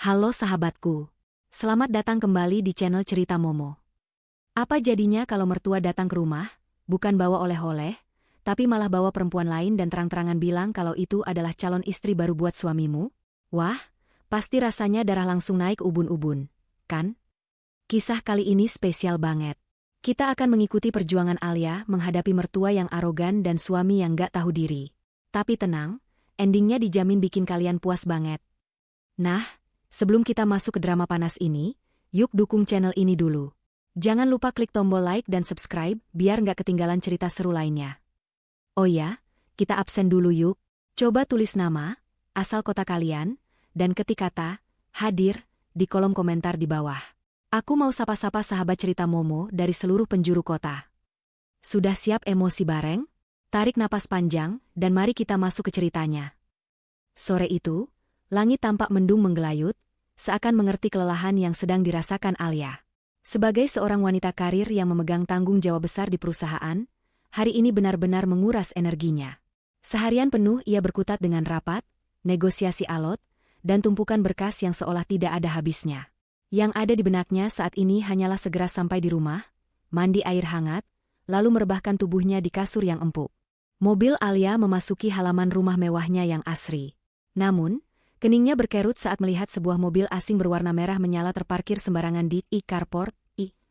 Halo sahabatku. Selamat datang kembali di channel Cerita Momo. Apa jadinya kalau mertua datang ke rumah, bukan bawa oleh-oleh, tapi malah bawa perempuan lain dan terang-terangan bilang kalau itu adalah calon istri baru buat suamimu? Wah, pasti rasanya darah langsung naik ubun-ubun, kan? Kisah kali ini spesial banget. Kita akan mengikuti perjuangan Alia menghadapi mertua yang arogan dan suami yang gak tahu diri. Tapi tenang, endingnya dijamin bikin kalian puas banget. Nah, sebelum kita masuk ke drama panas ini, yuk dukung channel ini dulu. Jangan lupa klik tombol like dan subscribe biar nggak ketinggalan cerita seru lainnya. Oh ya, kita absen dulu yuk. Coba tulis nama, asal kota kalian, dan ketik kata, hadir, di kolom komentar di bawah. Aku mau sapa-sapa sahabat cerita Momo dari seluruh penjuru kota. Sudah siap emosi bareng? Tarik napas panjang, dan mari kita masuk ke ceritanya. Sore itu, langit tampak mendung menggelayut, seakan mengerti kelelahan yang sedang dirasakan Alia. Sebagai seorang wanita karir yang memegang tanggung jawab besar di perusahaan, hari ini benar-benar menguras energinya. Seharian penuh ia berkutat dengan rapat, negosiasi alot, dan tumpukan berkas yang seolah tidak ada habisnya. Yang ada di benaknya saat ini hanyalah segera sampai di rumah, mandi air hangat, lalu merebahkan tubuhnya di kasur yang empuk. Mobil Alia memasuki halaman rumah mewahnya yang asri. Namun, keningnya berkerut saat melihat sebuah mobil asing berwarna merah menyala terparkir sembarangan di carport,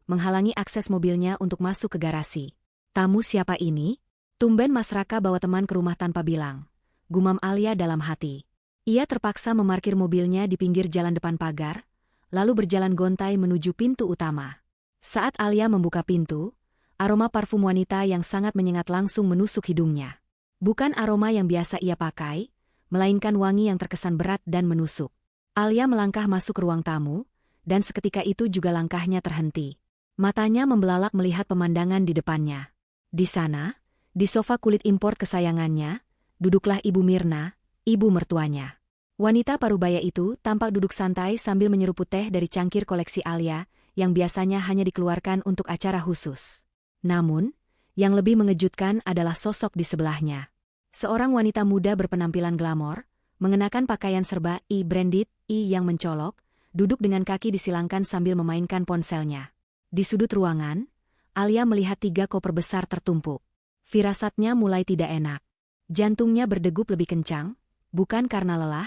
menghalangi akses mobilnya untuk masuk ke garasi. Tamu siapa ini? Tumben Mas Raka bawa teman ke rumah tanpa bilang. Gumam Alia dalam hati. Ia terpaksa memarkir mobilnya di pinggir jalan depan pagar, lalu berjalan gontai menuju pintu utama. Saat Alia membuka pintu, aroma parfum wanita yang sangat menyengat langsung menusuk hidungnya. Bukan aroma yang biasa ia pakai, melainkan wangi yang terkesan berat dan menusuk. Alia melangkah masuk ke ruang tamu, dan seketika itu juga langkahnya terhenti. Matanya membelalak melihat pemandangan di depannya. Di sana, di sofa kulit impor kesayangannya, duduklah Ibu Mirna, ibu mertuanya. Wanita parubaya itu tampak duduk santai sambil menyeruput teh dari cangkir koleksi Alia, yang biasanya hanya dikeluarkan untuk acara khusus. Namun, yang lebih mengejutkan adalah sosok di sebelahnya. Seorang wanita muda berpenampilan glamor, mengenakan pakaian serba branded yang mencolok, duduk dengan kaki disilangkan sambil memainkan ponselnya. Di sudut ruangan, Alia melihat 3 koper besar tertumpuk. Firasatnya mulai tidak enak. Jantungnya berdegup lebih kencang, bukan karena lelah,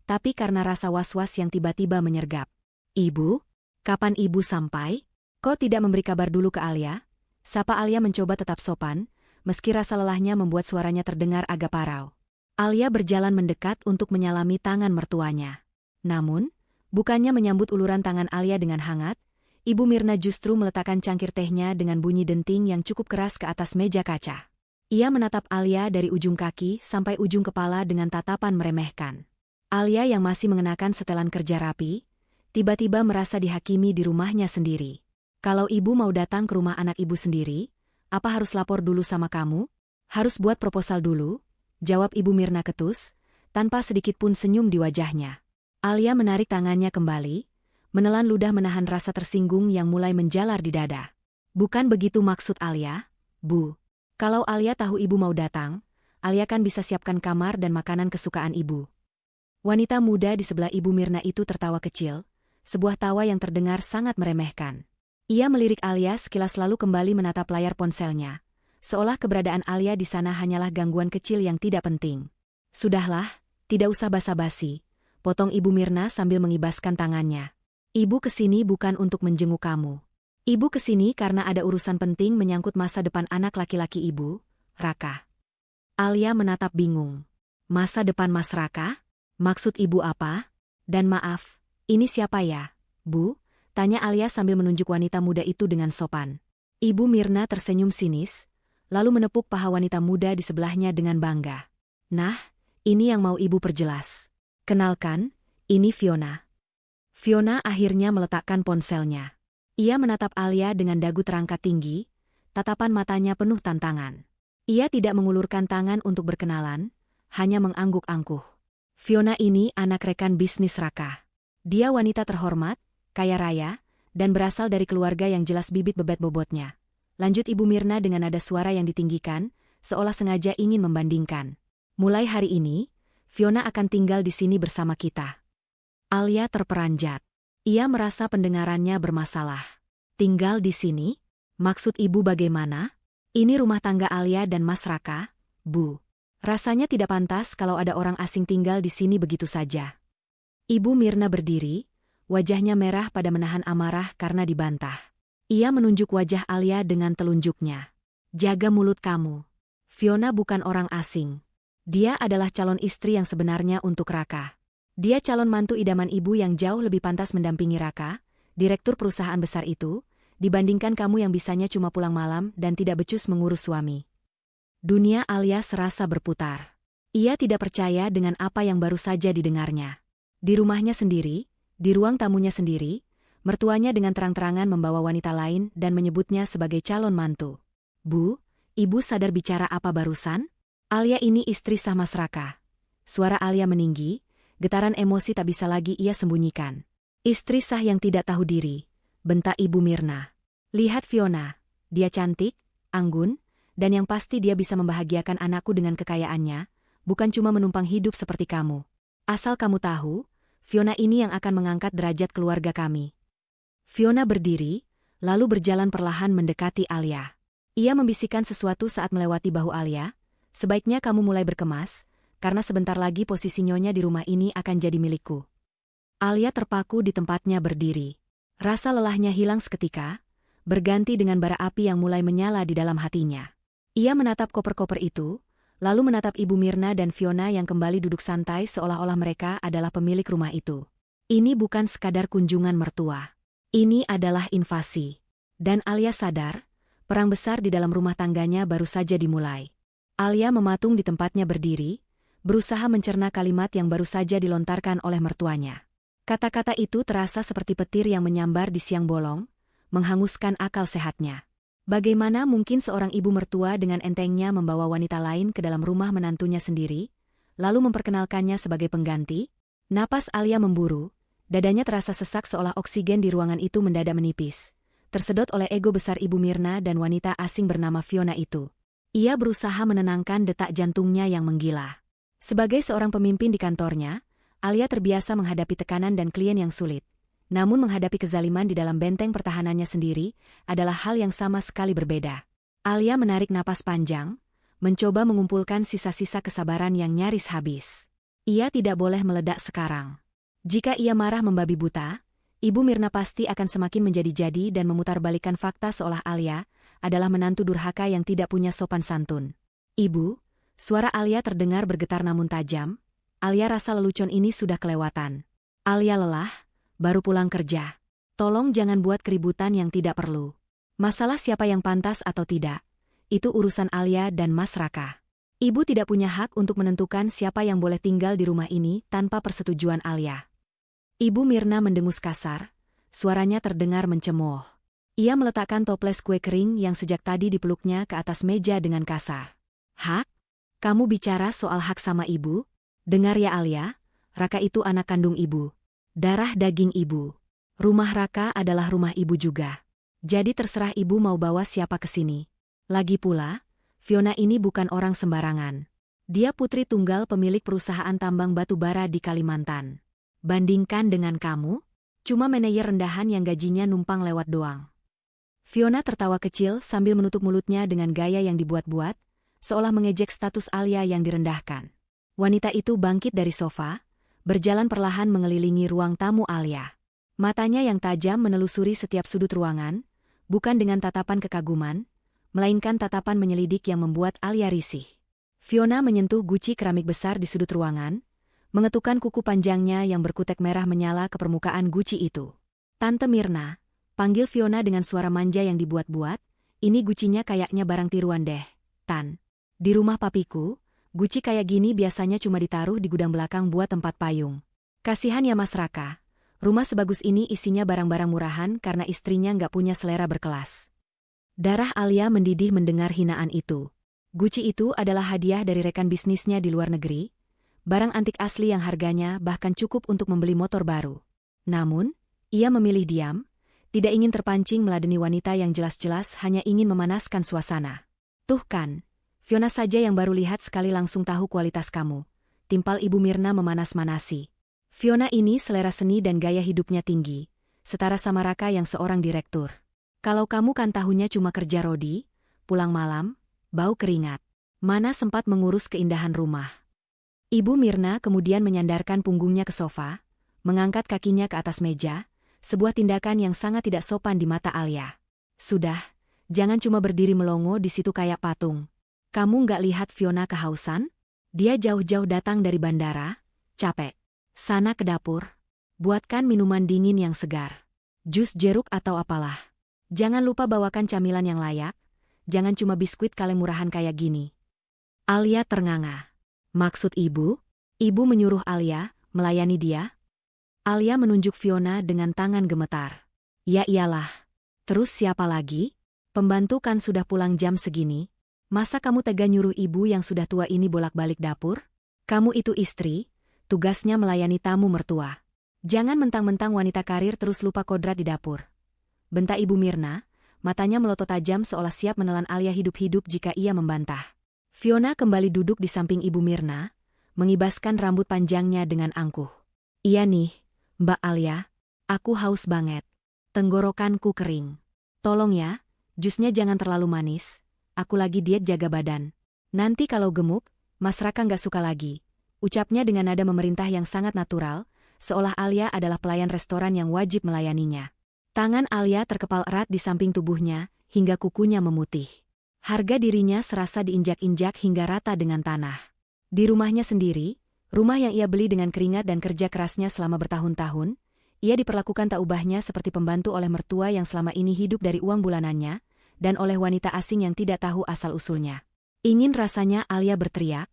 tapi karena rasa was-was yang tiba-tiba menyergap. Ibu, kapan ibu sampai? Kok tidak memberi kabar dulu ke Alia? Sapa Alia mencoba tetap sopan, meski rasa lelahnya membuat suaranya terdengar agak parau. Alia berjalan mendekat untuk menyalami tangan mertuanya. Namun, bukannya menyambut uluran tangan Alia dengan hangat, Ibu Mirna justru meletakkan cangkir tehnya dengan bunyi denting yang cukup keras ke atas meja kaca. Ia menatap Alia dari ujung kaki sampai ujung kepala dengan tatapan meremehkan. Alia yang masih mengenakan setelan kerja rapi, tiba-tiba merasa dihakimi di rumahnya sendiri. Kalau ibu mau datang ke rumah anak ibu sendiri, apa harus lapor dulu sama kamu? Harus buat proposal dulu? Jawab Ibu Mirna ketus, tanpa sedikit pun senyum di wajahnya. Alia menarik tangannya kembali, menelan ludah menahan rasa tersinggung yang mulai menjalar di dada. Bukan begitu maksud Alia, Bu. Kalau Alia tahu ibu mau datang, Alia kan bisa siapkan kamar dan makanan kesukaan ibu. Wanita muda di sebelah Ibu Mirna itu tertawa kecil, sebuah tawa yang terdengar sangat meremehkan. Ia melirik Alia sekilas lalu kembali menatap layar ponselnya, seolah keberadaan Alia di sana hanyalah gangguan kecil yang tidak penting. Sudahlah, tidak usah basa-basi, potong Ibu Mirna sambil mengibaskan tangannya. Ibu kesini bukan untuk menjenguk kamu. Ibu kesini karena ada urusan penting menyangkut masa depan anak laki-laki ibu, Raka. Alia menatap bingung. Masa depan Mas Raka? Maksud ibu apa? Dan maaf, ini siapa ya, Bu? Tanya Alia sambil menunjuk wanita muda itu dengan sopan. Ibu Mirna tersenyum sinis, lalu menepuk paha wanita muda di sebelahnya dengan bangga. Nah, ini yang mau ibu perjelas. Kenalkan, ini Fiona. Fiona akhirnya meletakkan ponselnya. Ia menatap Alia dengan dagu terangkat tinggi, tatapan matanya penuh tantangan. Ia tidak mengulurkan tangan untuk berkenalan, hanya mengangguk-angkuh. Fiona ini anak rekan bisnis Raka. Dia wanita terhormat, kaya raya, dan berasal dari keluarga yang jelas bibit bebet bobotnya. Lanjut Ibu Mirna dengan nada suara yang ditinggikan, seolah sengaja ingin membandingkan. Mulai hari ini, Fiona akan tinggal di sini bersama kita. Alia terperanjat. Ia merasa pendengarannya bermasalah. Tinggal di sini? Maksud ibu bagaimana? Ini rumah tangga Alia dan Mas Raka, Bu. Rasanya tidak pantas kalau ada orang asing tinggal di sini begitu saja. Ibu Mirna berdiri, wajahnya merah pada menahan amarah karena dibantah. Ia menunjuk wajah Alia dengan telunjuknya. Jaga mulut kamu. Fiona bukan orang asing. Dia adalah calon istri yang sebenarnya untuk Raka. Dia calon mantu idaman ibu yang jauh lebih pantas mendampingi Raka, direktur perusahaan besar itu, dibandingkan kamu yang bisanya cuma pulang malam dan tidak becus mengurus suami. Dunia Alia serasa berputar. Ia tidak percaya dengan apa yang baru saja didengarnya. Di rumahnya sendiri, di ruang tamunya sendiri, mertuanya dengan terang-terangan membawa wanita lain dan menyebutnya sebagai calon mantu. Bu, ibu sadar bicara apa barusan? Alia ini istri sah Mas Raka. Suara Alia meninggi, getaran emosi tak bisa lagi ia sembunyikan. Istri sah yang tidak tahu diri, bentak Ibu Mirna. Lihat Fiona, dia cantik, anggun, dan yang pasti dia bisa membahagiakan anakku dengan kekayaannya, bukan cuma menumpang hidup seperti kamu. Asal kamu tahu, Fiona ini yang akan mengangkat derajat keluarga kami. Fiona berdiri, lalu berjalan perlahan mendekati Alia. Ia membisikkan sesuatu saat melewati bahu Alia, sebaiknya kamu mulai berkemas, karena sebentar lagi posisi nyonya di rumah ini akan jadi milikku. Alia terpaku di tempatnya berdiri. Rasa lelahnya hilang seketika, berganti dengan bara api yang mulai menyala di dalam hatinya. Ia menatap koper-koper itu, lalu menatap Ibu Mirna dan Fiona yang kembali duduk santai seolah-olah mereka adalah pemilik rumah itu. Ini bukan sekadar kunjungan mertua. Ini adalah invasi. Dan Alia sadar, perang besar di dalam rumah tangganya baru saja dimulai. Alia mematung di tempatnya berdiri, berusaha mencerna kalimat yang baru saja dilontarkan oleh mertuanya. Kata-kata itu terasa seperti petir yang menyambar di siang bolong, menghanguskan akal sehatnya. Bagaimana mungkin seorang ibu mertua dengan entengnya membawa wanita lain ke dalam rumah menantunya sendiri, lalu memperkenalkannya sebagai pengganti? Napas Alia memburu, dadanya terasa sesak seolah oksigen di ruangan itu mendadak menipis, tersedot oleh ego besar Ibu Mirna dan wanita asing bernama Fiona itu. Ia berusaha menenangkan detak jantungnya yang menggila. Sebagai seorang pemimpin di kantornya, Alia terbiasa menghadapi tekanan dan klien yang sulit. Namun menghadapi kezaliman di dalam benteng pertahanannya sendiri adalah hal yang sama sekali berbeda. Alia menarik napas panjang, mencoba mengumpulkan sisa-sisa kesabaran yang nyaris habis. Ia tidak boleh meledak sekarang. Jika ia marah membabi buta, Ibu Mirna pasti akan semakin menjadi-jadi dan memutarbalikkan fakta seolah Alia adalah menantu durhaka yang tidak punya sopan santun. Ibu, suara Alia terdengar bergetar namun tajam. Alia rasa lelucon ini sudah kelewatan. Alia lelah, baru pulang kerja. Tolong jangan buat keributan yang tidak perlu. Masalah siapa yang pantas atau tidak, itu urusan Alia dan Mas Raka. Ibu tidak punya hak untuk menentukan siapa yang boleh tinggal di rumah ini tanpa persetujuan Alia. Ibu Mirna mendengus kasar, suaranya terdengar mencemooh. Ia meletakkan toples kue kering yang sejak tadi dipeluknya ke atas meja dengan kasar. Hak? Kamu bicara soal hak sama ibu? Dengar ya Alia, Raka itu anak kandung ibu. Darah daging ibu. Rumah Raka adalah rumah ibu juga. Jadi terserah ibu mau bawa siapa ke sini. Lagi pula, Fiona ini bukan orang sembarangan. Dia putri tunggal pemilik perusahaan tambang batu bara di Kalimantan. Bandingkan dengan kamu, cuma manajer rendahan yang gajinya numpang lewat doang. Fiona tertawa kecil sambil menutup mulutnya dengan gaya yang dibuat-buat, seolah mengejek status Alia yang direndahkan. Wanita itu bangkit dari sofa, berjalan perlahan mengelilingi ruang tamu Alia. Matanya yang tajam menelusuri setiap sudut ruangan, bukan dengan tatapan kekaguman, melainkan tatapan menyelidik yang membuat Alia risih. Fiona menyentuh guci keramik besar di sudut ruangan, mengetukkan kuku panjangnya yang berkutek merah menyala ke permukaan guci itu. Tante Mirna, panggil Fiona dengan suara manja yang dibuat-buat, ini gucinya kayaknya barang tiruan deh, Tan. Di rumah papiku, guci kayak gini biasanya cuma ditaruh di gudang belakang buat tempat payung. Kasihan ya Mas Raka, rumah sebagus ini isinya barang-barang murahan karena istrinya nggak punya selera berkelas. Darah Alia mendidih mendengar hinaan itu. Guci itu adalah hadiah dari rekan bisnisnya di luar negeri, barang antik asli yang harganya bahkan cukup untuk membeli motor baru. Namun, ia memilih diam, tidak ingin terpancing meladeni wanita yang jelas-jelas hanya ingin memanaskan suasana. Tuh kan, Fiona saja yang baru lihat sekali langsung tahu kualitas kamu. Timpal Ibu Mirna memanas-manasi. Fiona ini selera seni dan gaya hidupnya tinggi, setara sama Raka yang seorang direktur. Kalau kamu kan tahunya cuma kerja rodi, pulang malam, bau keringat. Mana sempat mengurus keindahan rumah. Ibu Mirna kemudian menyandarkan punggungnya ke sofa, mengangkat kakinya ke atas meja, sebuah tindakan yang sangat tidak sopan di mata Alia. Sudah, jangan cuma berdiri melongo di situ kayak patung. Kamu nggak lihat Fiona kehausan? Dia jauh-jauh datang dari bandara, capek. Sana ke dapur. Buatkan minuman dingin yang segar. Jus jeruk atau apalah. Jangan lupa bawakan camilan yang layak. Jangan cuma biskuit kaleng murahan kayak gini. Alia ternganga. Maksud ibu? Ibu menyuruh Alia melayani dia? Alia menunjuk Fiona dengan tangan gemetar. Ya iyalah. Terus siapa lagi? Pembantu kan sudah pulang jam segini. Masa kamu tega nyuruh ibu yang sudah tua ini bolak-balik dapur? Kamu itu istri, tugasnya melayani tamu mertua. Jangan mentang-mentang wanita karir terus lupa kodrat di dapur. Bentak Ibu Mirna, matanya melotot tajam seolah siap menelan Alia hidup-hidup jika ia membantah. Fiona kembali duduk di samping Ibu Mirna, mengibaskan rambut panjangnya dengan angkuh. Iya nih, Mbak Alia, aku haus banget. Tenggorokanku kering. Tolong ya, jusnya jangan terlalu manis, aku lagi diet jaga badan. Nanti kalau gemuk, Mas Raka nggak suka lagi. Ucapnya dengan nada memerintah yang sangat natural, seolah Alia adalah pelayan restoran yang wajib melayaninya. Tangan Alia terkepal erat di samping tubuhnya, hingga kukunya memutih. Harga dirinya serasa diinjak-injak hingga rata dengan tanah. Di rumahnya sendiri, rumah yang ia beli dengan keringat dan kerja kerasnya selama bertahun-tahun, ia diperlakukan tak ubahnya seperti pembantu oleh mertua yang selama ini hidup dari uang bulanannya, dan oleh wanita asing yang tidak tahu asal-usulnya. Ingin rasanya Alia berteriak,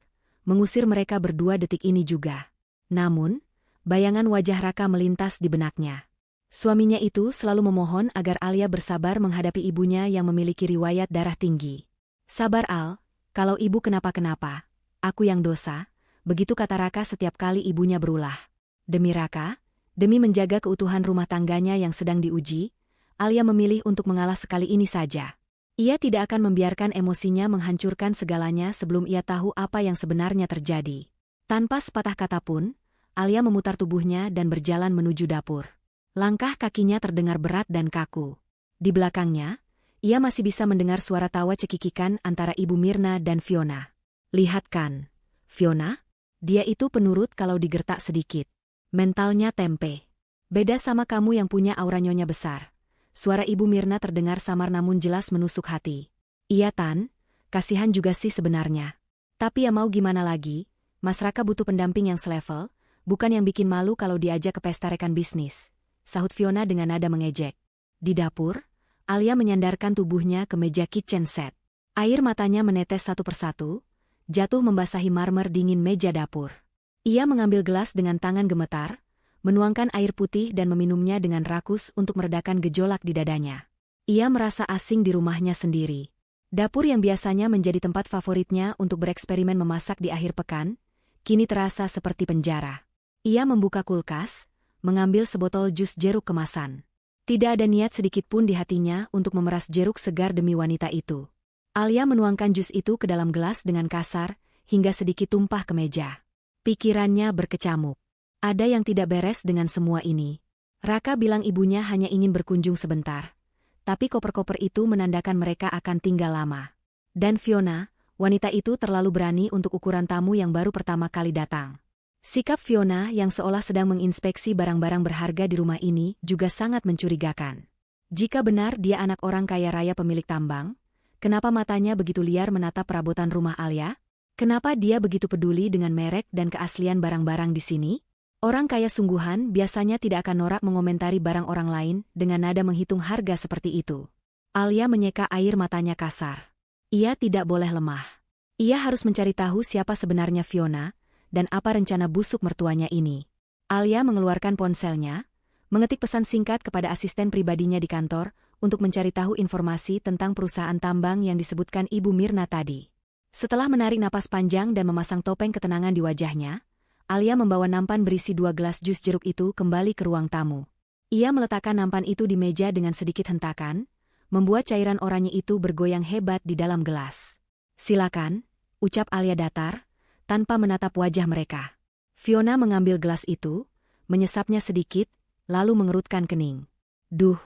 mengusir mereka berdua detik ini juga. Namun, bayangan wajah Raka melintas di benaknya. Suaminya itu selalu memohon agar Alia bersabar menghadapi ibunya yang memiliki riwayat darah tinggi. Sabar Al, kalau ibu kenapa-kenapa, aku yang dosa, begitu kata Raka setiap kali ibunya berulah. Demi Raka, demi menjaga keutuhan rumah tangganya yang sedang diuji, Alia memilih untuk mengalah sekali ini saja. Ia tidak akan membiarkan emosinya menghancurkan segalanya sebelum ia tahu apa yang sebenarnya terjadi. Tanpa sepatah kata pun, Alia memutar tubuhnya dan berjalan menuju dapur. Langkah kakinya terdengar berat dan kaku. Di belakangnya, ia masih bisa mendengar suara tawa cekikikan antara Ibu Mirna dan Fiona. Lihat kan, Fiona? Dia itu penurut kalau digertak sedikit. Mentalnya tempe. Beda sama kamu yang punya aura nyonya besar. Suara Ibu Mirna terdengar samar namun jelas menusuk hati. Iya Tan, kasihan juga sih sebenarnya. Tapi ya mau gimana lagi, Mas Raka butuh pendamping yang selevel, bukan yang bikin malu kalau diajak ke pesta rekan bisnis. Sahut Fiona dengan nada mengejek. Di dapur, Alia menyandarkan tubuhnya ke meja kitchen set. Air matanya menetes satu persatu, jatuh membasahi marmer dingin meja dapur. Ia mengambil gelas dengan tangan gemetar, menuangkan air putih dan meminumnya dengan rakus untuk meredakan gejolak di dadanya. Ia merasa asing di rumahnya sendiri. Dapur yang biasanya menjadi tempat favoritnya untuk bereksperimen memasak di akhir pekan, kini terasa seperti penjara. Ia membuka kulkas, mengambil sebotol jus jeruk kemasan. Tidak ada niat sedikit pun di hatinya untuk memeras jeruk segar demi wanita itu. Alia menuangkan jus itu ke dalam gelas dengan kasar, hingga sedikit tumpah ke meja. Pikirannya berkecamuk. Ada yang tidak beres dengan semua ini. Raka bilang ibunya hanya ingin berkunjung sebentar. Tapi koper-koper itu menandakan mereka akan tinggal lama. Dan Fiona, wanita itu terlalu berani untuk ukuran tamu yang baru pertama kali datang. Sikap Fiona yang seolah sedang menginspeksi barang-barang berharga di rumah ini juga sangat mencurigakan. Jika benar dia anak orang kaya raya pemilik tambang, kenapa matanya begitu liar menatap perabotan rumah Alia? Kenapa dia begitu peduli dengan merek dan keaslian barang-barang di sini? Orang kaya sungguhan biasanya tidak akan norak mengomentari barang orang lain dengan nada menghitung harga seperti itu. Alia menyeka air matanya kasar. Ia tidak boleh lemah. Ia harus mencari tahu siapa sebenarnya Fiona, dan apa rencana busuk mertuanya ini. Alia mengeluarkan ponselnya, mengetik pesan singkat kepada asisten pribadinya di kantor untuk mencari tahu informasi tentang perusahaan tambang yang disebutkan Ibu Mirna tadi. Setelah menarik napas panjang dan memasang topeng ketenangan di wajahnya, Alia membawa nampan berisi 2 gelas jus jeruk itu kembali ke ruang tamu. Ia meletakkan nampan itu di meja dengan sedikit hentakan, membuat cairan oranye itu bergoyang hebat di dalam gelas. Silakan, ucap Alia datar, tanpa menatap wajah mereka. Fiona mengambil gelas itu, menyesapnya sedikit, lalu mengerutkan kening. Duh,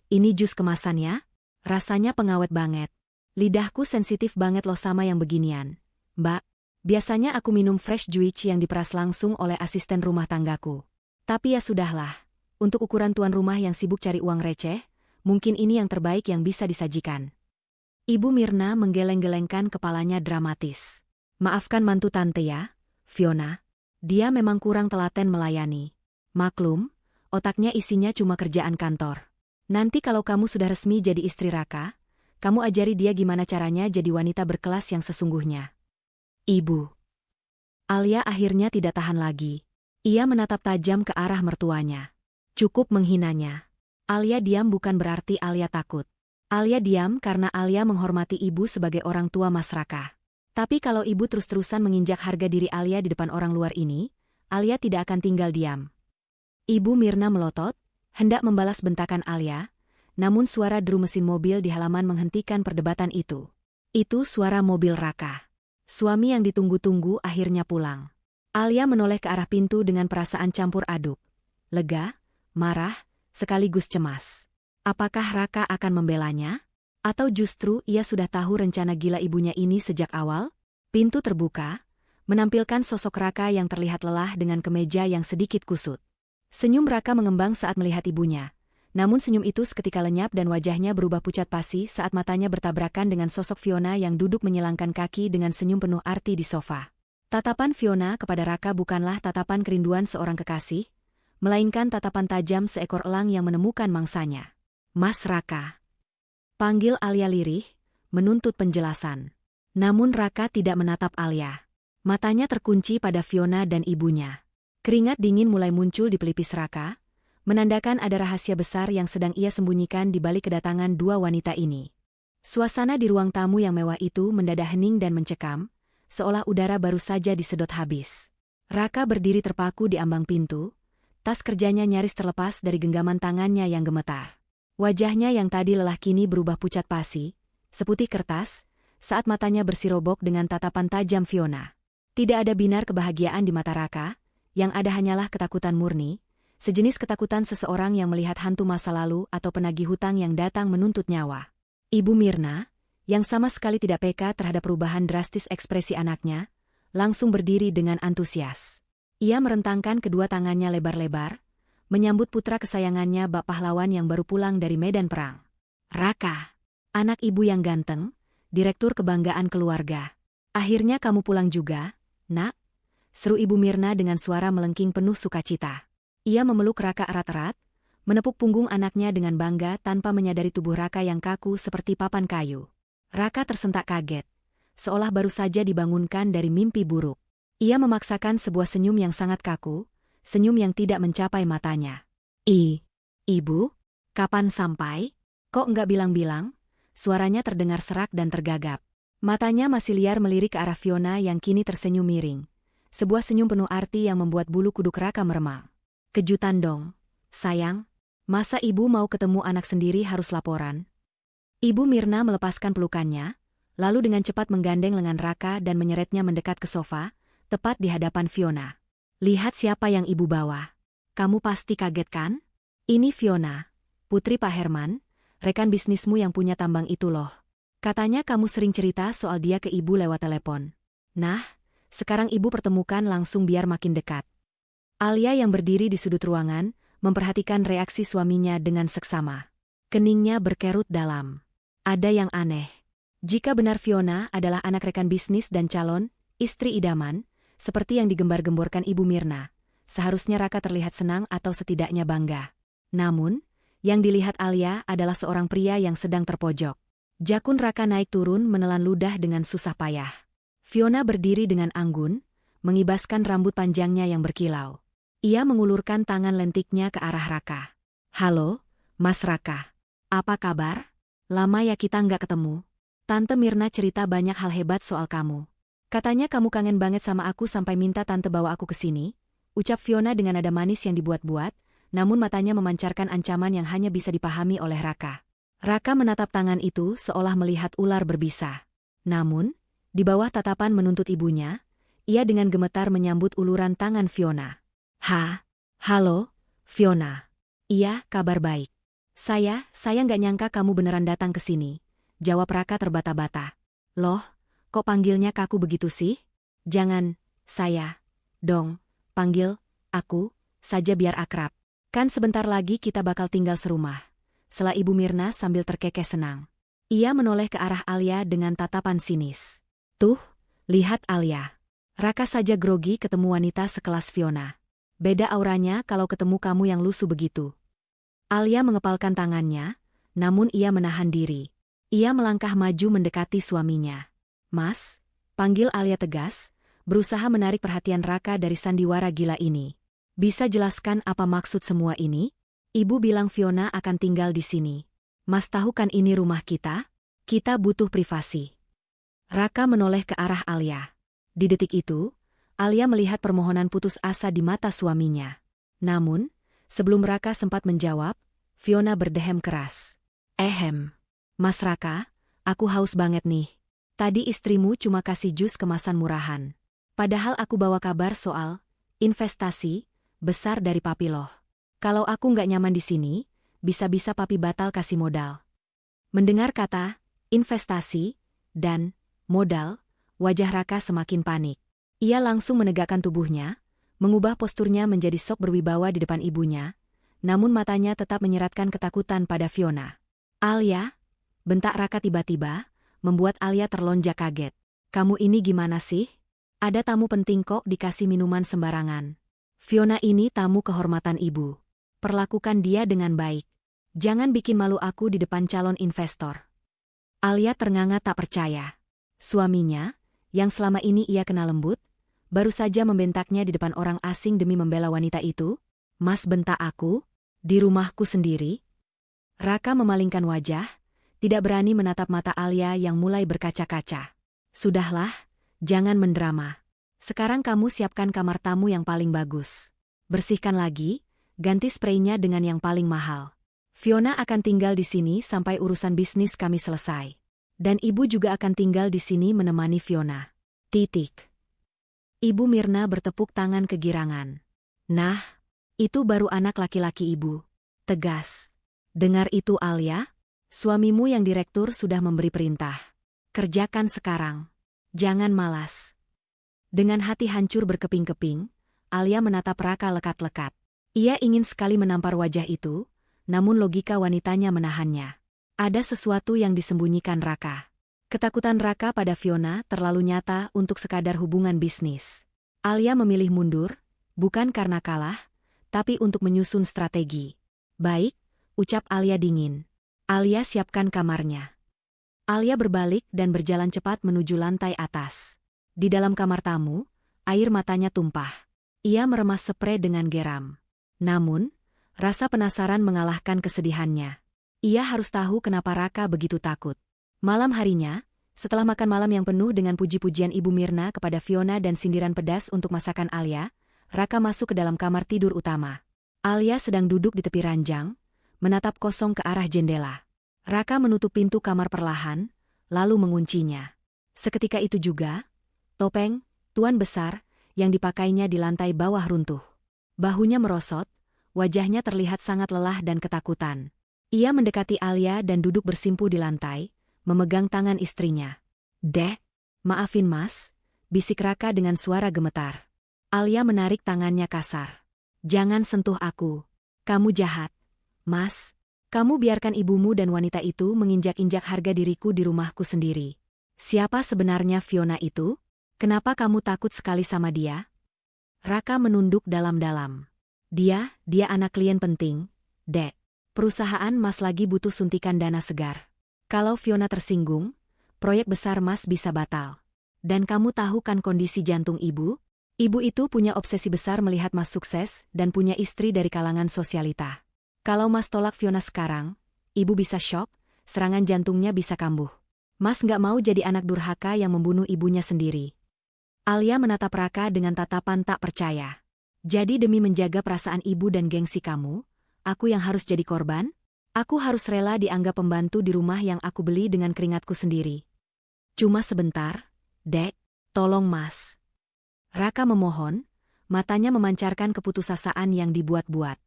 ini jus kemasannya? Rasanya pengawet banget. Lidahku sensitif banget loh sama yang beginian. Mbak, biasanya aku minum fresh juice yang diperas langsung oleh asisten rumah tanggaku. Tapi ya sudahlah, untuk ukuran tuan rumah yang sibuk cari uang receh, mungkin ini yang terbaik yang bisa disajikan. Ibu Mirna menggeleng-gelengkan kepalanya dramatis. Maafkan mantu tante ya, Fiona. Dia memang kurang telaten melayani. Maklum, otaknya isinya cuma kerjaan kantor. Nanti kalau kamu sudah resmi jadi istri Raka, kamu ajari dia gimana caranya jadi wanita berkelas yang sesungguhnya. Ibu. Alia akhirnya tidak tahan lagi. Ia menatap tajam ke arah mertuanya. Cukup menghinanya. Alia diam bukan berarti Alia takut. Alia diam karena Alia menghormati ibu sebagai orang tua Mas Raka. Tapi kalau ibu terus-terusan menginjak harga diri Alia di depan orang luar ini, Alia tidak akan tinggal diam. Ibu Mirna melotot, hendak membalas bentakan Alia, namun suara deru mesin mobil di halaman menghentikan perdebatan itu. Itu suara mobil Raka. Suami yang ditunggu-tunggu akhirnya pulang. Alia menoleh ke arah pintu dengan perasaan campur aduk. Lega, marah, sekaligus cemas. Apakah Raka akan membelanya? Atau justru ia sudah tahu rencana gila ibunya ini sejak awal? Pintu terbuka, menampilkan sosok Raka yang terlihat lelah dengan kemeja yang sedikit kusut. Senyum Raka mengembang saat melihat ibunya. Namun senyum itu seketika lenyap dan wajahnya berubah pucat pasi saat matanya bertabrakan dengan sosok Fiona yang duduk menyilangkan kaki dengan senyum penuh arti di sofa. Tatapan Fiona kepada Raka bukanlah tatapan kerinduan seorang kekasih, melainkan tatapan tajam seekor elang yang menemukan mangsanya. Mas Raka. Panggil Alia lirih, menuntut penjelasan. Namun Raka tidak menatap Alia. Matanya terkunci pada Fiona dan ibunya. Keringat dingin mulai muncul di pelipis Raka, menandakan ada rahasia besar yang sedang ia sembunyikan di balik kedatangan dua wanita ini. Suasana di ruang tamu yang mewah itu mendadak hening dan mencekam, seolah udara baru saja disedot habis. Raka berdiri terpaku di ambang pintu, tas kerjanya nyaris terlepas dari genggaman tangannya yang gemetar. Wajahnya yang tadi lelah kini berubah pucat pasi, seputih kertas, saat matanya bersirobok dengan tatapan tajam Fiona. Tidak ada binar kebahagiaan di mata Raka, yang ada hanyalah ketakutan murni, sejenis ketakutan seseorang yang melihat hantu masa lalu atau penagih hutang yang datang menuntut nyawa. Ibu Mirna, yang sama sekali tidak peka terhadap perubahan drastis ekspresi anaknya, langsung berdiri dengan antusias. Ia merentangkan kedua tangannya lebar-lebar, menyambut putra kesayangannya bak pahlawan yang baru pulang dari medan perang. Raka, anak ibu yang ganteng, direktur kebanggaan keluarga. Akhirnya kamu pulang juga, nak? Seru Ibu Mirna dengan suara melengking penuh sukacita. Ia memeluk Raka erat-erat, menepuk punggung anaknya dengan bangga tanpa menyadari tubuh Raka yang kaku seperti papan kayu. Raka tersentak kaget, seolah baru saja dibangunkan dari mimpi buruk. Ia memaksakan sebuah senyum yang sangat kaku, senyum yang tidak mencapai matanya. Ibu? Kapan sampai? Kok enggak bilang-bilang? Suaranya terdengar serak dan tergagap. Matanya masih liar melirik ke arah Fiona yang kini tersenyum miring. Sebuah senyum penuh arti yang membuat bulu kuduk Raka meremang. Kejutan dong, sayang. Masa ibu mau ketemu anak sendiri harus laporan? Ibu Mirna melepaskan pelukannya, lalu dengan cepat menggandeng lengan Raka dan menyeretnya mendekat ke sofa, tepat di hadapan Fiona. Lihat siapa yang ibu bawa. Kamu pasti kaget kan? Ini Fiona, putri Pak Herman, rekan bisnismu yang punya tambang itu loh. Katanya kamu sering cerita soal dia ke ibu lewat telepon. Nah, sekarang ibu pertemukan langsung biar makin dekat. Alia yang berdiri di sudut ruangan, memperhatikan reaksi suaminya dengan seksama. Keningnya berkerut dalam. Ada yang aneh. Jika benar Fiona adalah anak rekan bisnis dan calon istri idaman, seperti yang digembar-gemborkan Ibu Mirna, seharusnya Raka terlihat senang atau setidaknya bangga. Namun, yang dilihat Alia adalah seorang pria yang sedang terpojok. Jakun Raka naik turun menelan ludah dengan susah payah. Fiona berdiri dengan anggun, mengibaskan rambut panjangnya yang berkilau. Ia mengulurkan tangan lentiknya ke arah Raka. Halo, Mas Raka. Apa kabar? Lama ya kita nggak ketemu. Tante Mirna cerita banyak hal hebat soal kamu. Katanya kamu kangen banget sama aku sampai minta tante bawa aku ke sini, ucap Fiona dengan nada manis yang dibuat-buat, namun matanya memancarkan ancaman yang hanya bisa dipahami oleh Raka. Raka menatap tangan itu seolah melihat ular berbisa. Namun, di bawah tatapan menuntut ibunya, ia dengan gemetar menyambut uluran tangan Fiona. Halo, Fiona. Iya, kabar baik. Saya nggak nyangka kamu beneran datang ke sini. Jawab Raka terbata-bata. Loh, kok panggilnya kaku begitu sih? Jangan, saya. Dong, panggil, aku, saja biar akrab. Kan sebentar lagi kita bakal tinggal serumah. Sela Ibu Mirna sambil terkekeh senang. Ia menoleh ke arah Alia dengan tatapan sinis. Tuh, lihat Alia. Raka saja grogi ketemu wanita sekelas Fiona. Beda auranya kalau ketemu kamu yang lusuh begitu. Alia mengepalkan tangannya, namun ia menahan diri. Ia melangkah maju mendekati suaminya. Mas, panggil Alia tegas, berusaha menarik perhatian Raka dari sandiwara gila ini. Bisa jelaskan apa maksud semua ini? Ibu bilang Fiona akan tinggal di sini. Mas tahu kan ini rumah kita? Kita butuh privasi. Raka menoleh ke arah Alia. Di detik itu, Alia melihat permohonan putus asa di mata suaminya. Namun, sebelum Raka sempat menjawab, Fiona berdehem keras. Mas Raka, aku haus banget nih. Tadi istrimu cuma kasih jus kemasan murahan. Padahal aku bawa kabar soal investasi besar dari papi loh. Kalau aku nggak nyaman di sini, bisa-bisa papi batal kasih modal. Mendengar kata investasi dan modal, wajah Raka semakin panik. Ia langsung menegakkan tubuhnya, mengubah posturnya menjadi sok berwibawa di depan ibunya, namun matanya tetap menyeratkan ketakutan pada Fiona. Alia, bentak Raka tiba-tiba, membuat Alia terlonjak kaget. Kamu ini gimana sih? Ada tamu penting kok dikasih minuman sembarangan. Fiona ini tamu kehormatan ibu. Perlakukan dia dengan baik. Jangan bikin malu aku di depan calon investor. Alia ternganga tak percaya. Suaminya, yang selama ini ia kenal lembut, baru saja membentaknya di depan orang asing demi membela wanita itu. Mas bentak aku? Di rumahku sendiri? Raka memalingkan wajah, tidak berani menatap mata Alia yang mulai berkaca-kaca. Sudahlah, jangan mendrama. Sekarang kamu siapkan kamar tamu yang paling bagus. Bersihkan lagi, ganti spraynya dengan yang paling mahal. Fiona akan tinggal di sini sampai urusan bisnis kami selesai. Dan ibu juga akan tinggal di sini menemani Fiona. Titik. Ibu Mirna bertepuk tangan kegirangan. Nah, itu baru anak laki-laki ibu. Tegas. Dengar itu Alia? Suamimu yang direktur sudah memberi perintah. Kerjakan sekarang. Jangan malas. Dengan hati hancur berkeping-keping, Alia menatap Raka lekat-lekat. Ia ingin sekali menampar wajah itu, namun logika wanitanya menahannya. Ada sesuatu yang disembunyikan Raka. Ketakutan Raka pada Fiona terlalu nyata untuk sekadar hubungan bisnis. Alia memilih mundur, bukan karena kalah, tapi untuk menyusun strategi. Baik, ucap Alia dingin. Alia siapkan kamarnya. Alia berbalik dan berjalan cepat menuju lantai atas. Di dalam kamar tamu, air matanya tumpah. Ia meremas sprei dengan geram. Namun, rasa penasaran mengalahkan kesedihannya. Ia harus tahu kenapa Raka begitu takut. Malam harinya, setelah makan malam yang penuh dengan puji-pujian Ibu Mirna kepada Fiona dan sindiran pedas untuk masakan Alia, Raka masuk ke dalam kamar tidur utama. Alia sedang duduk di tepi ranjang, menatap kosong ke arah jendela. Raka menutup pintu kamar perlahan, lalu menguncinya. Seketika itu juga, topeng, tuan besar, yang dipakainya di lantai bawah runtuh. Bahunya merosot, wajahnya terlihat sangat lelah dan ketakutan. Ia mendekati Alia dan duduk bersimpuh di lantai, memegang tangan istrinya. Dek, maafin mas, bisik Raka dengan suara gemetar. Alia menarik tangannya kasar. Jangan sentuh aku. Kamu jahat. Mas, kamu biarkan ibumu dan wanita itu menginjak-injak harga diriku di rumahku sendiri. Siapa sebenarnya Fiona itu? Kenapa kamu takut sekali sama dia? Raka menunduk dalam-dalam. Dia anak klien penting, Dek. Perusahaan mas lagi butuh suntikan dana segar. Kalau Fiona tersinggung, proyek besar mas bisa batal. Dan kamu tahu kan kondisi jantung ibu? Ibu itu punya obsesi besar melihat mas sukses dan punya istri dari kalangan sosialita. Kalau mas tolak Fiona sekarang, ibu bisa syok, serangan jantungnya bisa kambuh. Mas nggak mau jadi anak durhaka yang membunuh ibunya sendiri. Alia menatap Raka dengan tatapan tak percaya. Jadi demi menjaga perasaan ibu dan gengsi kamu, aku yang harus jadi korban? Aku harus rela dianggap pembantu di rumah yang aku beli dengan keringatku sendiri. Cuma sebentar, Dek, tolong mas. Raka memohon, Matanya memancarkan keputusasaan yang dibuat-buat.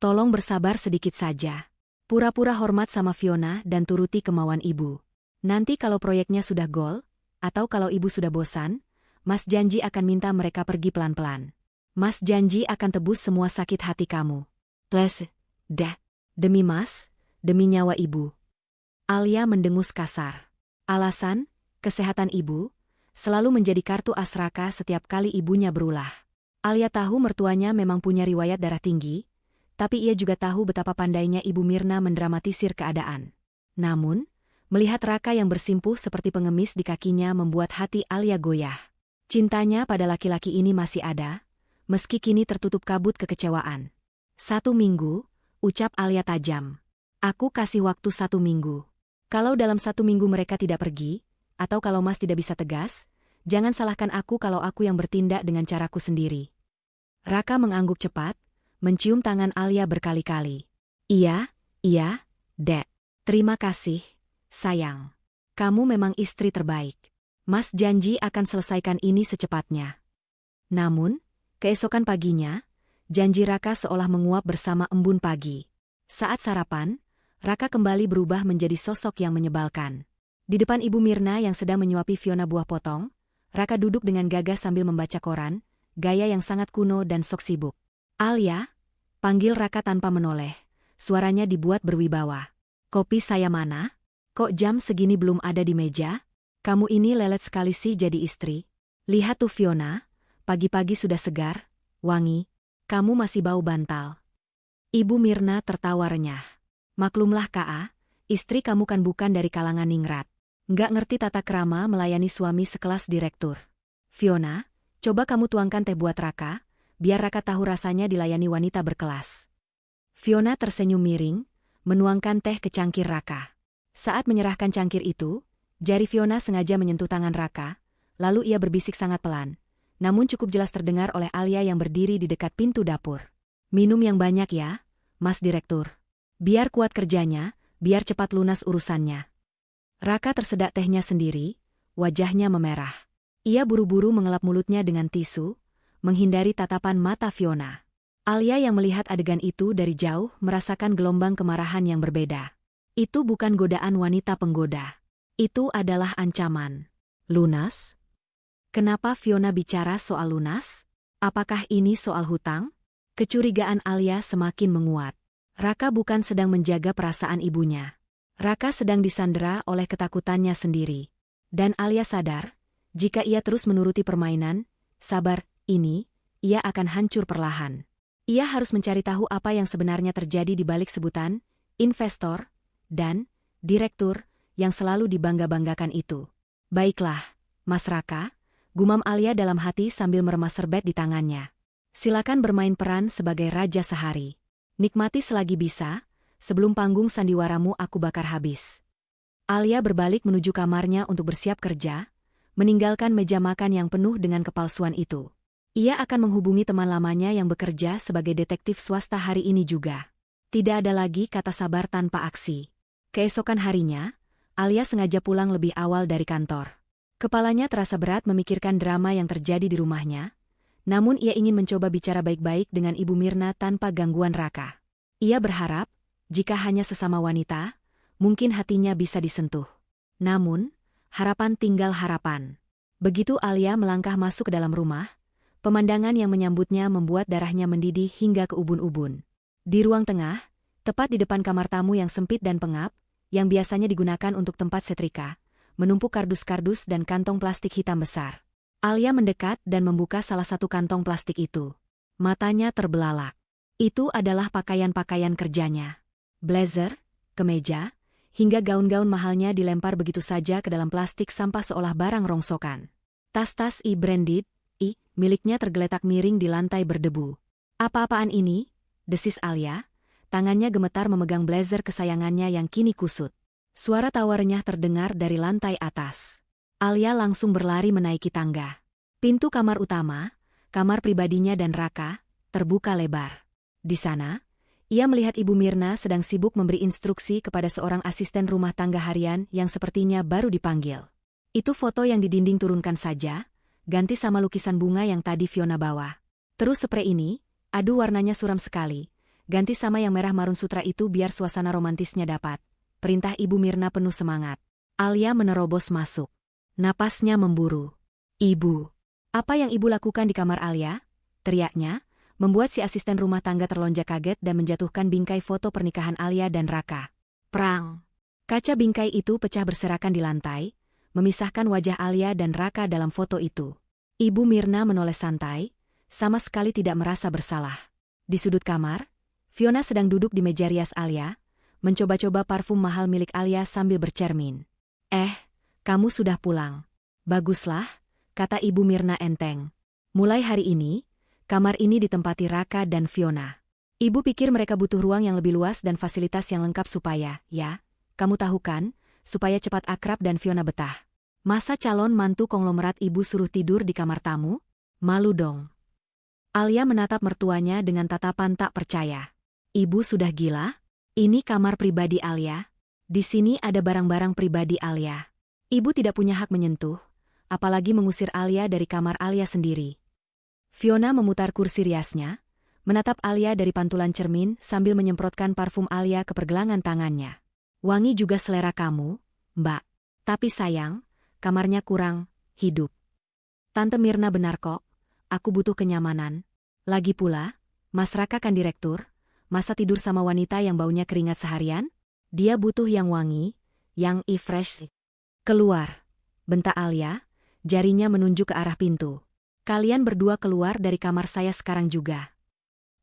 Tolong bersabar sedikit saja. Pura-pura hormat sama Fiona dan turuti kemauan ibu. Nanti kalau proyeknya sudah gol, atau kalau ibu sudah bosan, Mas janji akan minta mereka pergi pelan-pelan. Mas janji akan tebus semua sakit hati kamu. Please, dah. Demi Mas, demi nyawa ibu. Alia mendengus kasar. Alasan, kesehatan ibu, selalu menjadi kartu as Raka setiap kali ibunya berulah. Alia tahu mertuanya memang punya riwayat darah tinggi, tapi ia juga tahu betapa pandainya Ibu Mirna mendramatisir keadaan. Namun, melihat Raka yang bersimpuh seperti pengemis di kakinya membuat hati Alia goyah. Cintanya pada laki-laki ini masih ada, meski kini tertutup kabut kekecewaan. 1 minggu, ucap Alia tajam. Aku kasih waktu 1 minggu. Kalau dalam 1 minggu mereka tidak pergi, atau kalau Mas tidak bisa tegas, jangan salahkan aku kalau aku yang bertindak dengan caraku sendiri. Raka mengangguk cepat, mencium tangan Alia berkali-kali. Iya, Dek. Terima kasih, sayang. Kamu memang istri terbaik. Mas janji akan selesaikan ini secepatnya. Namun, keesokan paginya, janji Raka seolah menguap bersama embun pagi. Saat sarapan, Raka kembali berubah menjadi sosok yang menyebalkan. Di depan Ibu Mirna yang sedang menyuapi Fiona buah potong, Raka duduk dengan gagah sambil membaca koran, gaya yang sangat kuno dan sok sibuk. Alia, panggil Raka tanpa menoleh. Suaranya dibuat berwibawa. Kopi saya mana? Kok jam segini belum ada di meja? Kamu ini lelet sekali sih jadi istri. Lihat tuh Fiona, pagi-pagi sudah segar, wangi. Kamu masih bau bantal. Ibu Mirna tertawa renyah. Maklumlah Ka, istri kamu kan bukan dari kalangan ningrat. Nggak ngerti tata krama melayani suami sekelas direktur. Fiona, coba kamu tuangkan teh buat Raka, biar Raka tahu rasanya dilayani wanita berkelas. Fiona tersenyum miring, menuangkan teh ke cangkir Raka. Saat menyerahkan cangkir itu, jari Fiona sengaja menyentuh tangan Raka, lalu ia berbisik sangat pelan, namun cukup jelas terdengar oleh Alia yang berdiri di dekat pintu dapur. Minum yang banyak ya, Mas Direktur. Biar kuat kerjanya, biar cepat lunas urusannya. Raka tersedak tehnya sendiri, wajahnya memerah. Ia buru-buru mengelap mulutnya dengan tisu, menghindari tatapan mata Fiona. Alia yang melihat adegan itu dari jauh merasakan gelombang kemarahan yang berbeda. Itu bukan godaan wanita penggoda. Itu adalah ancaman. Lunas? Kenapa Fiona bicara soal lunas? Apakah ini soal hutang? Kecurigaan Alia semakin menguat. Raka bukan sedang menjaga perasaan ibunya. Raka sedang disandera oleh ketakutannya sendiri. Dan Alia sadar, jika ia terus menuruti permainan, sabar, ini, ia akan hancur perlahan. Ia harus mencari tahu apa yang sebenarnya terjadi di balik sebutan, investor, dan, direktur, yang selalu dibangga-banggakan itu. Baiklah, Mas Raka, gumam Alia dalam hati sambil meremas serbet di tangannya. Silakan bermain peran sebagai raja sehari. Nikmati selagi bisa, sebelum panggung sandiwaramu aku bakar habis. Alia berbalik menuju kamarnya untuk bersiap kerja, meninggalkan meja makan yang penuh dengan kepalsuan itu. Ia akan menghubungi teman lamanya yang bekerja sebagai detektif swasta hari ini juga. Tidak ada lagi kata sabar tanpa aksi. Keesokan harinya, Alia sengaja pulang lebih awal dari kantor. Kepalanya terasa berat memikirkan drama yang terjadi di rumahnya, namun ia ingin mencoba bicara baik-baik dengan Ibu Mirna tanpa gangguan Raka. Ia berharap, jika hanya sesama wanita, mungkin hatinya bisa disentuh. Namun, harapan tinggal harapan. Begitu Alia melangkah masuk ke dalam rumah, pemandangan yang menyambutnya membuat darahnya mendidih hingga ke ubun-ubun. Di ruang tengah, tepat di depan kamar tamu yang sempit dan pengap, yang biasanya digunakan untuk tempat setrika, menumpuk kardus-kardus dan kantong plastik hitam besar. Alia mendekat dan membuka salah satu kantong plastik itu. Matanya terbelalak. Itu adalah pakaian-pakaian kerjanya. Blazer, kemeja, hingga gaun-gaun mahalnya dilempar begitu saja ke dalam plastik sampah seolah barang rongsokan. Tas-tas branded, miliknya tergeletak miring di lantai berdebu. Apa-apaan ini? Desis Alia, tangannya gemetar memegang blazer kesayangannya yang kini kusut. Suara tawa renyah terdengar dari lantai atas. Alia langsung berlari menaiki tangga. Pintu kamar utama, kamar pribadinya dan Raka, terbuka lebar. Di sana, ia melihat Ibu Mirna sedang sibuk memberi instruksi kepada seorang asisten rumah tangga harian yang sepertinya baru dipanggil. Itu foto yang di dinding turunkan saja, ganti sama lukisan bunga yang tadi Fiona bawa. Terus spray ini, aduh warnanya suram sekali. Ganti sama yang merah marun sutra itu biar suasana romantisnya dapat. Perintah Ibu Mirna penuh semangat. Alia menerobos masuk. Napasnya memburu. Ibu. Apa yang ibu lakukan di kamar Alia? Teriaknya, membuat si asisten rumah tangga terlonjak kaget dan menjatuhkan bingkai foto pernikahan Alia dan Raka. Prang. Kaca bingkai itu pecah berserakan di lantai, memisahkan wajah Alia dan Raka dalam foto itu. Ibu Mirna menoleh santai, sama sekali tidak merasa bersalah. Di sudut kamar, Fiona sedang duduk di meja rias Alia, mencoba-coba parfum mahal milik Alia sambil bercermin. Kamu sudah pulang. Baguslah, kata Ibu Mirna enteng. Mulai hari ini, kamar ini ditempati Raka dan Fiona. Ibu pikir mereka butuh ruang yang lebih luas dan fasilitas yang lengkap supaya, kamu tahu kan, supaya cepat akrab dan Fiona betah. Masa calon mantu konglomerat ibu suruh tidur di kamar tamu? Malu dong. Alia menatap mertuanya dengan tatapan tak percaya. Ibu sudah gila? Ini kamar pribadi Alia. Di sini ada barang-barang pribadi Alia. Ibu tidak punya hak menyentuh, apalagi mengusir Alia dari kamar Alia sendiri. Fiona memutar kursi riasnya, menatap Alia dari pantulan cermin sambil menyemprotkan parfum Alia ke pergelangan tangannya. Wangi juga selera kamu, Mbak. Tapi sayang, kamarnya kurang hidup. Tante Mirna benar kok, aku butuh kenyamanan. Lagi pula, Mas Raka kan direktur, masa tidur sama wanita yang baunya keringat seharian? Dia butuh yang wangi, yang fresh. Keluar, bentak Alia, jarinya menunjuk ke arah pintu. Kalian berdua keluar dari kamar saya sekarang juga.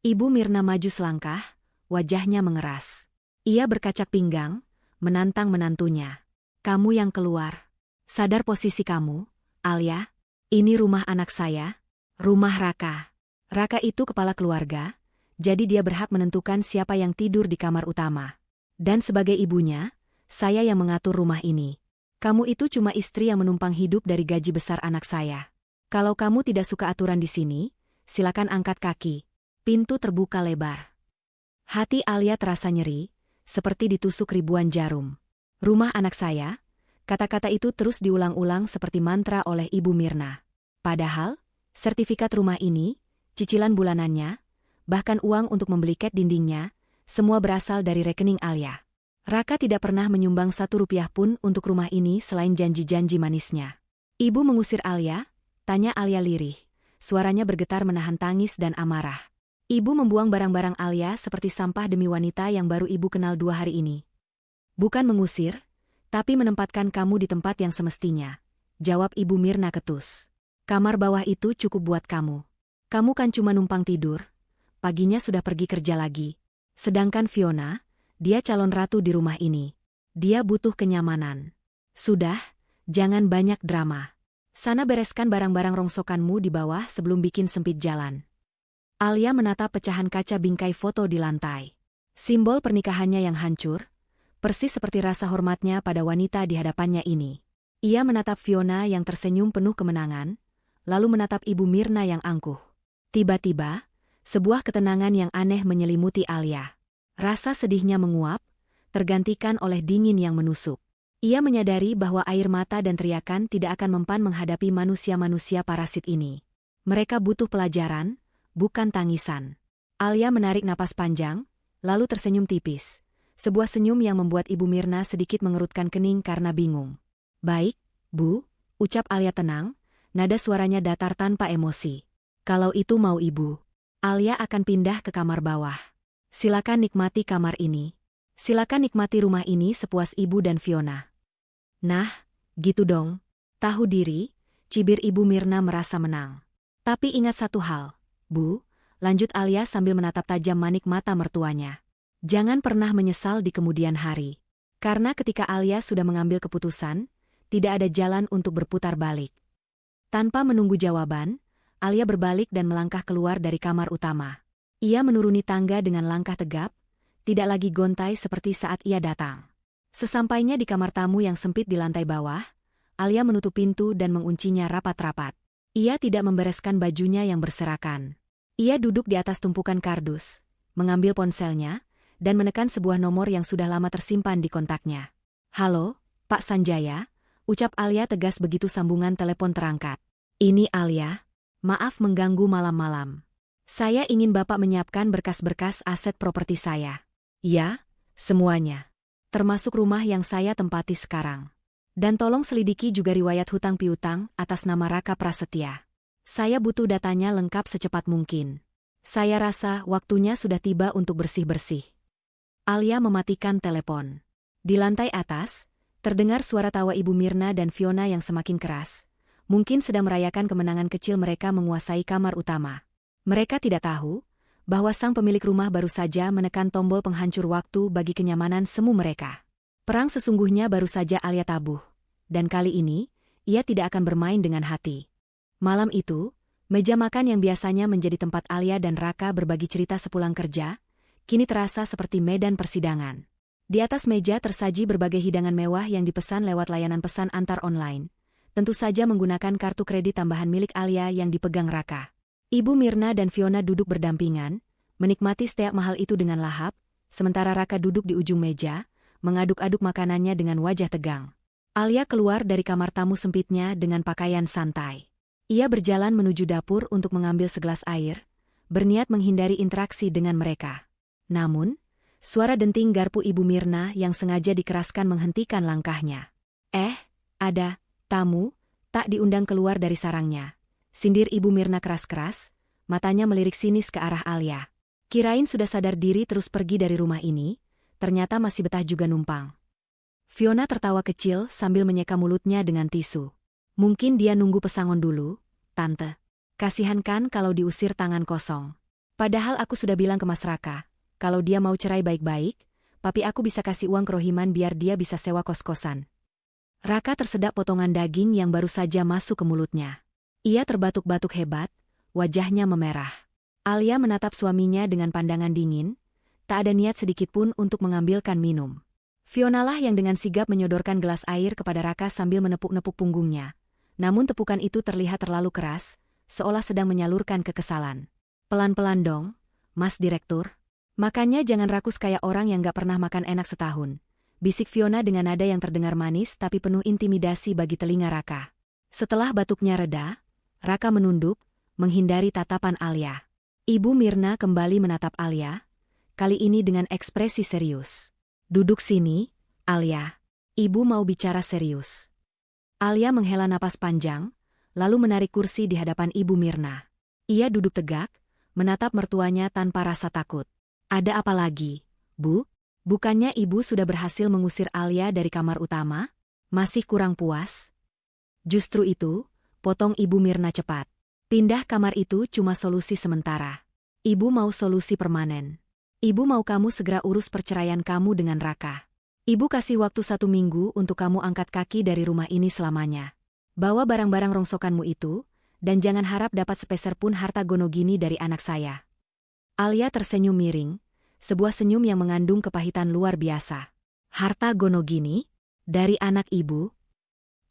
Ibu Mirna maju selangkah, wajahnya mengeras. Ia berkacak pinggang, menantang menantunya. Kamu yang keluar. Sadar posisi kamu, Alia. Ini rumah anak saya, rumah Raka. Raka itu kepala keluarga, jadi dia berhak menentukan siapa yang tidur di kamar utama. Dan sebagai ibunya, saya yang mengatur rumah ini. Kamu itu cuma istri yang menumpang hidup dari gaji besar anak saya. Kalau kamu tidak suka aturan di sini, silakan angkat kaki. Pintu terbuka lebar. Hati Alia terasa nyeri, seperti ditusuk ribuan jarum. Rumah anak saya, kata-kata itu terus diulang-ulang seperti mantra oleh Ibu Mirna. Padahal, sertifikat rumah ini, cicilan bulanannya, bahkan uang untuk membeli cat dindingnya, semua berasal dari rekening Alia. Raka tidak pernah menyumbang 1 rupiah pun untuk rumah ini selain janji-janji manisnya. Ibu mengusir Alia, tanya Alia lirih. Suaranya bergetar menahan tangis dan amarah. Ibu membuang barang-barang Alia seperti sampah demi wanita yang baru ibu kenal 2 hari ini. Bukan mengusir, tapi menempatkan kamu di tempat yang semestinya, jawab Ibu Mirna ketus. Kamar bawah itu cukup buat kamu. Kamu kan cuma numpang tidur, paginya sudah pergi kerja lagi. Sedangkan Fiona, dia calon ratu di rumah ini. Dia butuh kenyamanan. Sudah, jangan banyak drama. Sana bereskan barang-barang rongsokanmu di bawah sebelum bikin sempit jalan. Alia menatap pecahan kaca bingkai foto di lantai. Simbol pernikahannya yang hancur, persis seperti rasa hormatnya pada wanita di hadapannya ini. Ia menatap Fiona yang tersenyum penuh kemenangan, lalu menatap Ibu Mirna yang angkuh. Tiba-tiba, sebuah ketenangan yang aneh menyelimuti Alia. Rasa sedihnya menguap, tergantikan oleh dingin yang menusuk. Ia menyadari bahwa air mata dan teriakan tidak akan mempan menghadapi manusia-manusia parasit ini. Mereka butuh pelajaran, bukan tangisan. Alia menarik napas panjang, lalu tersenyum tipis. Sebuah senyum yang membuat Ibu Mirna sedikit mengerutkan kening karena bingung. Baik, Bu, ucap Alia tenang, nada suaranya datar tanpa emosi. Kalau itu mau Ibu, Alia akan pindah ke kamar bawah. Silakan nikmati kamar ini. Silakan nikmati rumah ini sepuas Ibu dan Fiona. Nah, gitu dong. Tahu diri, cibir Ibu Mirna merasa menang. Tapi ingat satu hal, Bu, lanjut Alia sambil menatap tajam manik mata mertuanya. Jangan pernah menyesal di kemudian hari. Karena ketika Alia sudah mengambil keputusan, tidak ada jalan untuk berputar balik. Tanpa menunggu jawaban, Alia berbalik dan melangkah keluar dari kamar utama. Ia menuruni tangga dengan langkah tegap, tidak lagi gontai seperti saat ia datang. Sesampainya di kamar tamu yang sempit di lantai bawah, Alia menutup pintu dan menguncinya rapat-rapat. Ia tidak membereskan bajunya yang berserakan. Ia duduk di atas tumpukan kardus, mengambil ponselnya, dan menekan sebuah nomor yang sudah lama tersimpan di kontaknya. Halo, Pak Sanjaya, ucap Alia tegas begitu sambungan telepon terangkat. Ini Alia, maaf mengganggu malam-malam. Saya ingin Bapak menyiapkan berkas-berkas aset properti saya. Ya, semuanya. Termasuk rumah yang saya tempati sekarang. Dan tolong selidiki juga riwayat hutang piutang atas nama Raka Prasetya. Saya butuh datanya lengkap secepat mungkin. Saya rasa waktunya sudah tiba untuk bersih-bersih. Alia mematikan telepon. Di lantai atas, terdengar suara tawa Ibu Mirna dan Fiona yang semakin keras. Mungkin sedang merayakan kemenangan kecil mereka menguasai kamar utama. Mereka tidak tahu bahwa sang pemilik rumah baru saja menekan tombol penghancur waktu bagi kenyamanan semu mereka. Perang sesungguhnya baru saja Alia tabuh. Dan kali ini, ia tidak akan bermain dengan hati. Malam itu, meja makan yang biasanya menjadi tempat Alia dan Raka berbagi cerita sepulang kerja, kini terasa seperti medan persidangan. Di atas meja tersaji berbagai hidangan mewah yang dipesan lewat layanan pesan antar online. Tentu saja menggunakan kartu kredit tambahan milik Alia yang dipegang Raka. Ibu Mirna dan Fiona duduk berdampingan, menikmati steak mahal itu dengan lahap, sementara Raka duduk di ujung meja, mengaduk-aduk makanannya dengan wajah tegang. Alia keluar dari kamar tamu sempitnya dengan pakaian santai. Ia berjalan menuju dapur untuk mengambil segelas air, berniat menghindari interaksi dengan mereka. Namun, suara denting garpu Ibu Mirna yang sengaja dikeraskan menghentikan langkahnya. Ada tamu, tak diundang keluar dari sarangnya. Sindir Ibu Mirna keras-keras, matanya melirik sinis ke arah Alia. Kirain sudah sadar diri terus pergi dari rumah ini, ternyata masih betah juga numpang. Fiona tertawa kecil sambil menyeka mulutnya dengan tisu. Mungkin dia nunggu pesangon dulu, Tante. Kasihan kan kalau diusir tangan kosong. Padahal aku sudah bilang ke Mas Raka, kalau dia mau cerai baik-baik, papi aku bisa kasih uang ke Rohiman biar dia bisa sewa kos-kosan. Raka tersedak potongan daging yang baru saja masuk ke mulutnya. Ia terbatuk-batuk hebat, wajahnya memerah. Alia menatap suaminya dengan pandangan dingin, tak ada niat sedikitpun untuk mengambilkan minum. Fionalah yang dengan sigap menyodorkan gelas air kepada Raka sambil menepuk-nepuk punggungnya. Namun tepukan itu terlihat terlalu keras, seolah sedang menyalurkan kekesalan. Pelan-pelan dong, Mas Direktur. Makannya jangan rakus kayak orang yang gak pernah makan enak setahun. Bisik Fiona dengan nada yang terdengar manis tapi penuh intimidasi bagi telinga Raka. Setelah batuknya reda, Raka menunduk, menghindari tatapan Alia. Ibu Mirna kembali menatap Alia, kali ini dengan ekspresi serius. Duduk sini, Alia. Ibu mau bicara serius. Alia menghela napas panjang, lalu menarik kursi di hadapan Ibu Mirna. Ia duduk tegak, menatap mertuanya tanpa rasa takut. Ada apa lagi, Bu? Bukannya Ibu sudah berhasil mengusir Alia dari kamar utama? Masih kurang puas? Justru itu, potong Ibu Mirna cepat. Pindah kamar itu cuma solusi sementara. Ibu mau solusi permanen. Ibu mau kamu segera urus perceraian kamu dengan Raka. Ibu kasih waktu 1 minggu untuk kamu angkat kaki dari rumah ini selamanya. Bawa barang-barang rongsokanmu itu, dan jangan harap dapat sepeser pun harta gonogini dari anak saya. Alia tersenyum miring, sebuah senyum yang mengandung kepahitan luar biasa. Harta gonogini? Dari anak ibu?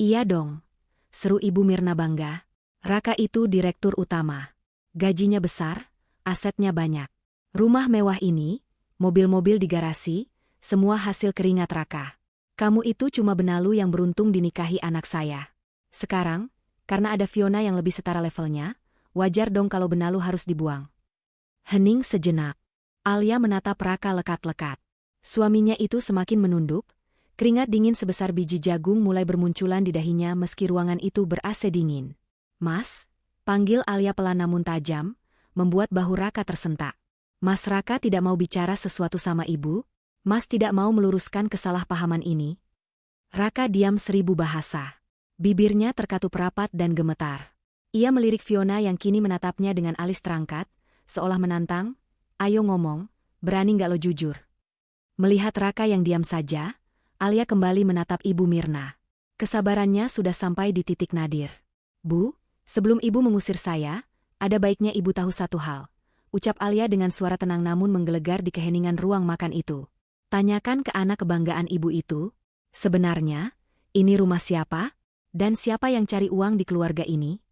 Iya dong, seru Ibu Mirna bangga. Raka itu direktur utama. Gajinya besar, asetnya banyak. Rumah mewah ini, mobil-mobil di garasi, semua hasil keringat Raka. Kamu itu cuma benalu yang beruntung dinikahi anak saya. Sekarang, karena ada Fiona yang lebih setara levelnya, wajar dong kalau benalu harus dibuang. Hening sejenak. Alia menatap Raka lekat-lekat. Suaminya itu semakin menunduk, keringat dingin sebesar biji jagung mulai bermunculan di dahinya meski ruangan itu ber-AC dingin. Mas, panggil Alia pelan namun tajam, membuat bahu Raka tersentak. Mas Raka tidak mau bicara sesuatu sama ibu? Mas tidak mau meluruskan kesalahpahaman ini? Raka diam 1000 bahasa. Bibirnya terkatup rapat dan gemetar. Ia melirik Fiona yang kini menatapnya dengan alis terangkat, seolah menantang, ayo ngomong, berani nggak lo jujur? Melihat Raka yang diam saja, Alia kembali menatap Ibu Mirna. Kesabarannya sudah sampai di titik nadir. Bu, sebelum ibu mengusir saya, ada baiknya ibu tahu satu hal. Ucap Alia dengan suara tenang namun menggelegar di keheningan ruang makan itu. Tanyakan ke anak kebanggaan ibu itu, sebenarnya, ini rumah siapa? Dan siapa yang cari uang di keluarga ini?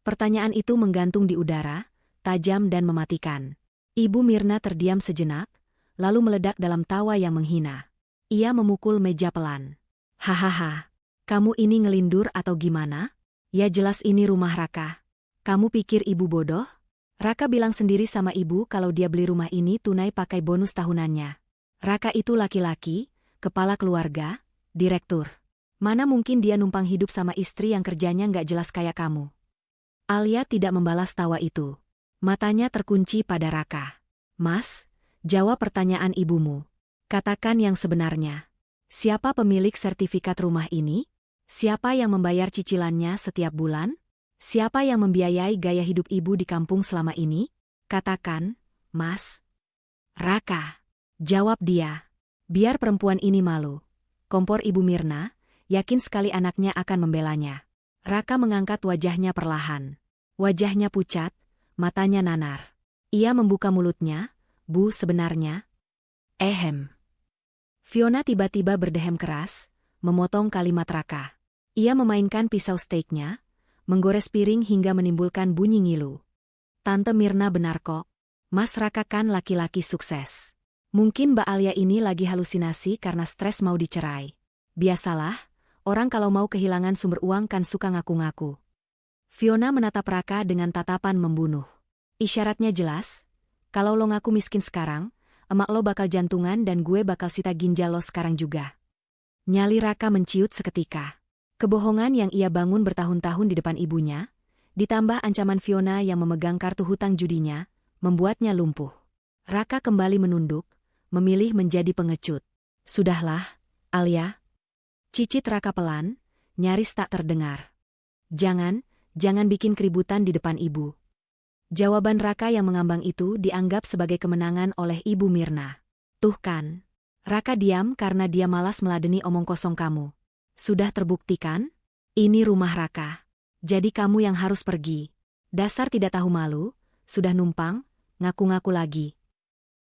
Pertanyaan itu menggantung di udara, tajam dan mematikan. Ibu Mirna terdiam sejenak, lalu meledak dalam tawa yang menghina. Ia memukul meja pelan. Hahaha, kamu ini ngelindur atau gimana? Ya jelas ini rumah Raka. Kamu pikir ibu bodoh? Raka bilang sendiri sama ibu kalau dia beli rumah ini tunai pakai bonus tahunannya. Raka itu laki-laki, kepala keluarga, direktur. Mana mungkin dia numpang hidup sama istri yang kerjanya nggak jelas kayak kamu. Alia tidak membalas tawa itu. Matanya terkunci pada Raka. Mas, jawab pertanyaan ibumu. Katakan yang sebenarnya. Siapa pemilik sertifikat rumah ini? Siapa yang membayar cicilannya setiap bulan? Siapa yang membiayai gaya hidup ibu di kampung selama ini? Katakan, Mas. Raka. Jawab dia. Biar perempuan ini malu. Kompor Ibu Mirna, yakin sekali anaknya akan membelanya. Raka mengangkat wajahnya perlahan. Wajahnya pucat, matanya nanar. Ia membuka mulutnya, Bu sebenarnya. Ehem. Fiona tiba-tiba berdehem keras, memotong kalimat Raka. Ia memainkan pisau steaknya, menggores piring hingga menimbulkan bunyi ngilu. Tante Mirna benar kok. Mas Raka kan laki-laki sukses. Mungkin Mbak Alia ini lagi halusinasi karena stres mau dicerai. Biasalah, orang kalau mau kehilangan sumber uang kan suka ngaku-ngaku. Fiona menatap Raka dengan tatapan membunuh. Isyaratnya jelas, kalau lo ngaku miskin sekarang, emak lo bakal jantungan dan gue bakal sita ginjal lo sekarang juga. Nyali Raka menciut seketika. Kebohongan yang ia bangun bertahun-tahun di depan ibunya, ditambah ancaman Fiona yang memegang kartu hutang judinya, membuatnya lumpuh. Raka kembali menunduk, memilih menjadi pengecut. Sudahlah, Alia. Cicit Raka pelan, nyaris tak terdengar. Jangan bikin keributan di depan ibu. Jawaban Raka yang mengambang itu dianggap sebagai kemenangan oleh Ibu Mirna. Tuh kan. Raka diam karena dia malas meladeni omong kosong kamu. Sudah terbukti kan? Ini rumah Raka. Jadi kamu yang harus pergi. Dasar tidak tahu malu, sudah numpang, ngaku-ngaku lagi.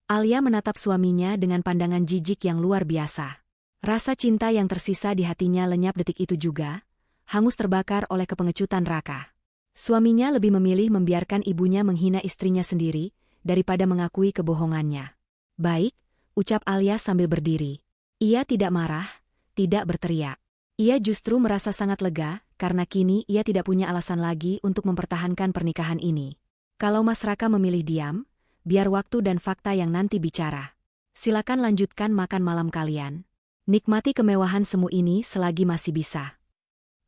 Alia menatap suaminya dengan pandangan jijik yang luar biasa. Rasa cinta yang tersisa di hatinya lenyap detik itu juga, hangus terbakar oleh kepengecutan Raka. Suaminya lebih memilih membiarkan ibunya menghina istrinya sendiri, daripada mengakui kebohongannya. Baik, ucap Alia sambil berdiri. Ia tidak marah, tidak berteriak. Ia justru merasa sangat lega, karena kini ia tidak punya alasan lagi untuk mempertahankan pernikahan ini. Kalau Mas Raka memilih diam, biar waktu dan fakta yang nanti bicara. Silakan lanjutkan makan malam kalian. Nikmati kemewahan semu ini selagi masih bisa.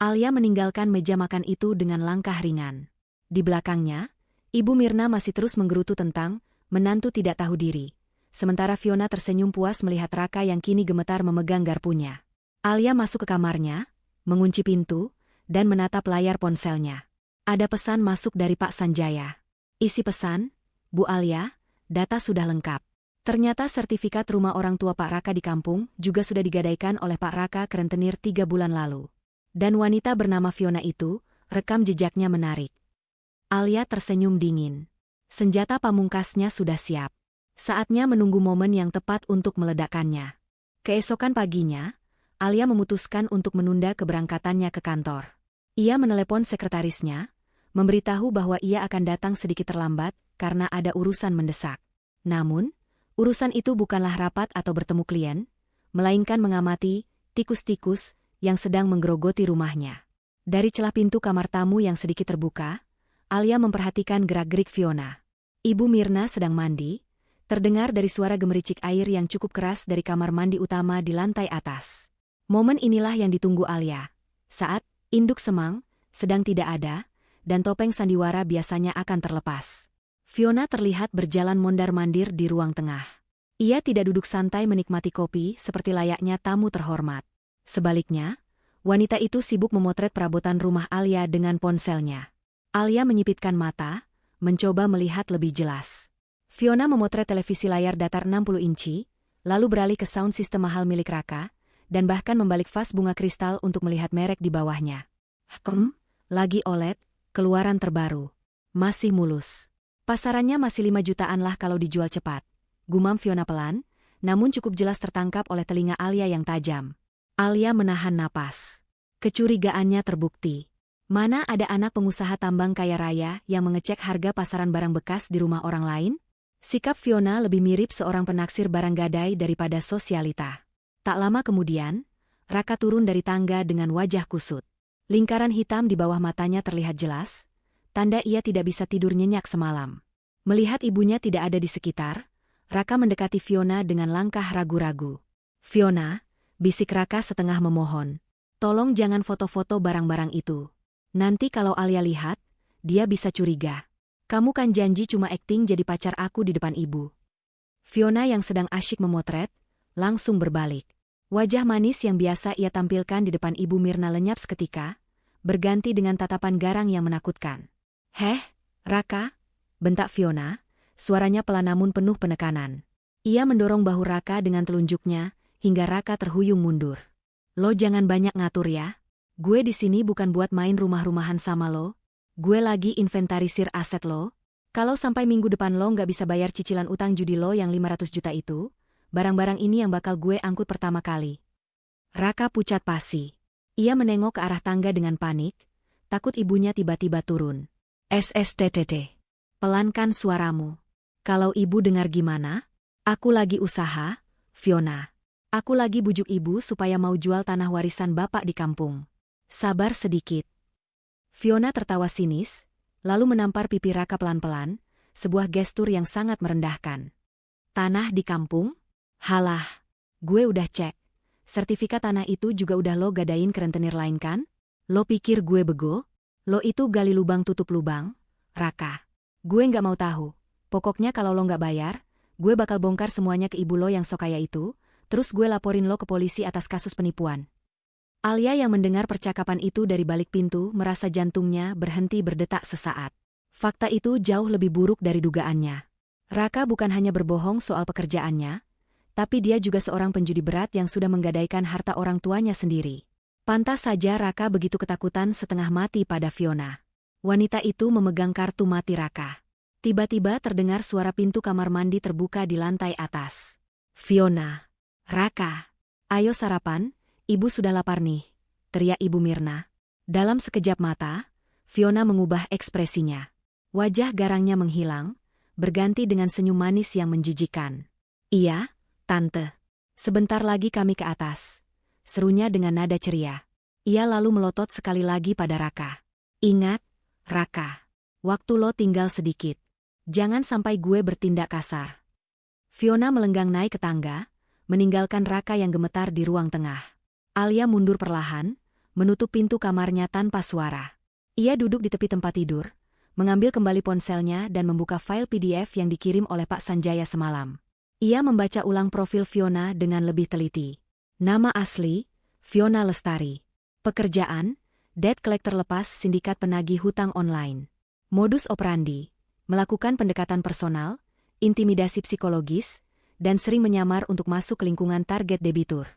Alia meninggalkan meja makan itu dengan langkah ringan. Di belakangnya, Ibu Mirna masih terus menggerutu tentang menantu tidak tahu diri. Sementara Fiona tersenyum puas melihat Raka yang kini gemetar memegang garpunya. Alia masuk ke kamarnya, mengunci pintu, dan menatap layar ponselnya. Ada pesan masuk dari Pak Sanjaya. Isi pesan, Bu Alia, data sudah lengkap. Ternyata sertifikat rumah orang tua Pak Raka di kampung juga sudah digadaikan oleh Pak Raka ke rentenir 3 bulan lalu. Dan wanita bernama Fiona itu, rekam jejaknya menarik. Alia tersenyum dingin. Senjata pamungkasnya sudah siap. Saatnya menunggu momen yang tepat untuk meledakkannya. Keesokan paginya, Alia memutuskan untuk menunda keberangkatannya ke kantor. Ia menelepon sekretarisnya, memberitahu bahwa ia akan datang sedikit terlambat karena ada urusan mendesak. Namun, urusan itu bukanlah rapat atau bertemu klien, melainkan mengamati tikus-tikus yang sedang menggerogoti rumahnya. Dari celah pintu kamar tamu yang sedikit terbuka, Alia memperhatikan gerak-gerik Fiona. Ibu Mirna sedang mandi, terdengar dari suara gemericik air yang cukup keras dari kamar mandi utama di lantai atas. Momen inilah yang ditunggu Alia. Saat induk semang sedang tidak ada, dan topeng sandiwara biasanya akan terlepas. Fiona terlihat berjalan mondar-mandir di ruang tengah. Ia tidak duduk santai menikmati kopi seperti layaknya tamu terhormat. Sebaliknya, wanita itu sibuk memotret perabotan rumah Alia dengan ponselnya. Alia menyipitkan mata, mencoba melihat lebih jelas. Fiona memotret televisi layar datar 60 inci, lalu beralih ke sound system mahal milik Raka, dan bahkan membalik vas bunga kristal untuk melihat merek di bawahnya. Lagi OLED, keluaran terbaru. Masih mulus. Pasarannya masih 5 jutaan lah kalau dijual cepat. Gumam Fiona pelan, namun cukup jelas tertangkap oleh telinga Alia yang tajam. Alia menahan napas. Kecurigaannya terbukti. Mana ada anak pengusaha tambang kaya raya yang mengecek harga pasaran barang bekas di rumah orang lain? Sikap Fiona lebih mirip seorang penaksir barang gadai daripada sosialita. Tak lama kemudian, Raka turun dari tangga dengan wajah kusut. Lingkaran hitam di bawah matanya terlihat jelas, tanda ia tidak bisa tidur nyenyak semalam. Melihat ibunya tidak ada di sekitar, Raka mendekati Fiona dengan langkah ragu-ragu. "Fiona," bisik Raka setengah memohon. "Tolong jangan foto-foto barang-barang itu. Nanti kalau Alia lihat, dia bisa curiga. Kamu kan janji cuma akting jadi pacar aku di depan ibu." Fiona yang sedang asyik memotret, langsung berbalik. Wajah manis yang biasa ia tampilkan di depan Ibu Mirna lenyap seketika, berganti dengan tatapan garang yang menakutkan. "Heh, Raka?" bentak Fiona, suaranya pelan namun penuh penekanan. Ia mendorong bahu Raka dengan telunjuknya, hingga Raka terhuyung mundur. "Lo jangan banyak ngatur ya. Gue di sini bukan buat main rumah-rumahan sama lo. Gue lagi inventarisir aset lo. Kalau sampai minggu depan lo nggak bisa bayar cicilan utang judi lo yang 500 juta itu, barang-barang ini yang bakal gue angkut pertama kali." Raka pucat pasi. Ia menengok ke arah tangga dengan panik, takut ibunya tiba-tiba turun. "SSTTT. Pelankan suaramu. Kalau ibu dengar gimana? Aku lagi usaha, Fiona. Aku lagi bujuk ibu supaya mau jual tanah warisan bapak di kampung. Sabar sedikit." Fiona tertawa sinis, lalu menampar pipi Raka pelan-pelan, sebuah gestur yang sangat merendahkan. "Tanah di kampung? Halah, gue udah cek. Sertifikat tanah itu juga udah lo gadain ke rentenir lain kan? Lo pikir gue bego? Lo itu gali lubang tutup lubang, Raka. Gue nggak mau tahu. Pokoknya kalau lo nggak bayar, gue bakal bongkar semuanya ke ibu lo yang sok kaya itu, terus gue laporin lo ke polisi atas kasus penipuan." Alia yang mendengar percakapan itu dari balik pintu merasa jantungnya berhenti berdetak sesaat. Fakta itu jauh lebih buruk dari dugaannya. Raka bukan hanya berbohong soal pekerjaannya, tapi dia juga seorang penjudi berat yang sudah menggadaikan harta orang tuanya sendiri. Pantas saja Raka begitu ketakutan setengah mati pada Fiona. Wanita itu memegang kartu mati Raka. Tiba-tiba terdengar suara pintu kamar mandi terbuka di lantai atas. "Fiona, Raka, ayo sarapan, ibu sudah lapar nih," teriak Ibu Mirna. Dalam sekejap mata, Fiona mengubah ekspresinya. Wajah garangnya menghilang, berganti dengan senyum manis yang menjijikan. "Iya, Tante. Sebentar lagi kami ke atas," serunya dengan nada ceria. Ia lalu melotot sekali lagi pada Raka. "Ingat, Raka, waktu lo tinggal sedikit. Jangan sampai gue bertindak kasar." Fiona melenggang naik ke tangga, meninggalkan Raka yang gemetar di ruang tengah. Alia mundur perlahan, menutup pintu kamarnya tanpa suara. Ia duduk di tepi tempat tidur, mengambil kembali ponselnya dan membuka file PDF yang dikirim oleh Pak Sanjaya semalam. Ia membaca ulang profil Fiona dengan lebih teliti. Nama asli, Fiona Lestari. Pekerjaan, debt collector lepas sindikat penagih hutang online. Modus operandi, melakukan pendekatan personal, intimidasi psikologis, dan sering menyamar untuk masuk ke lingkungan target debitur.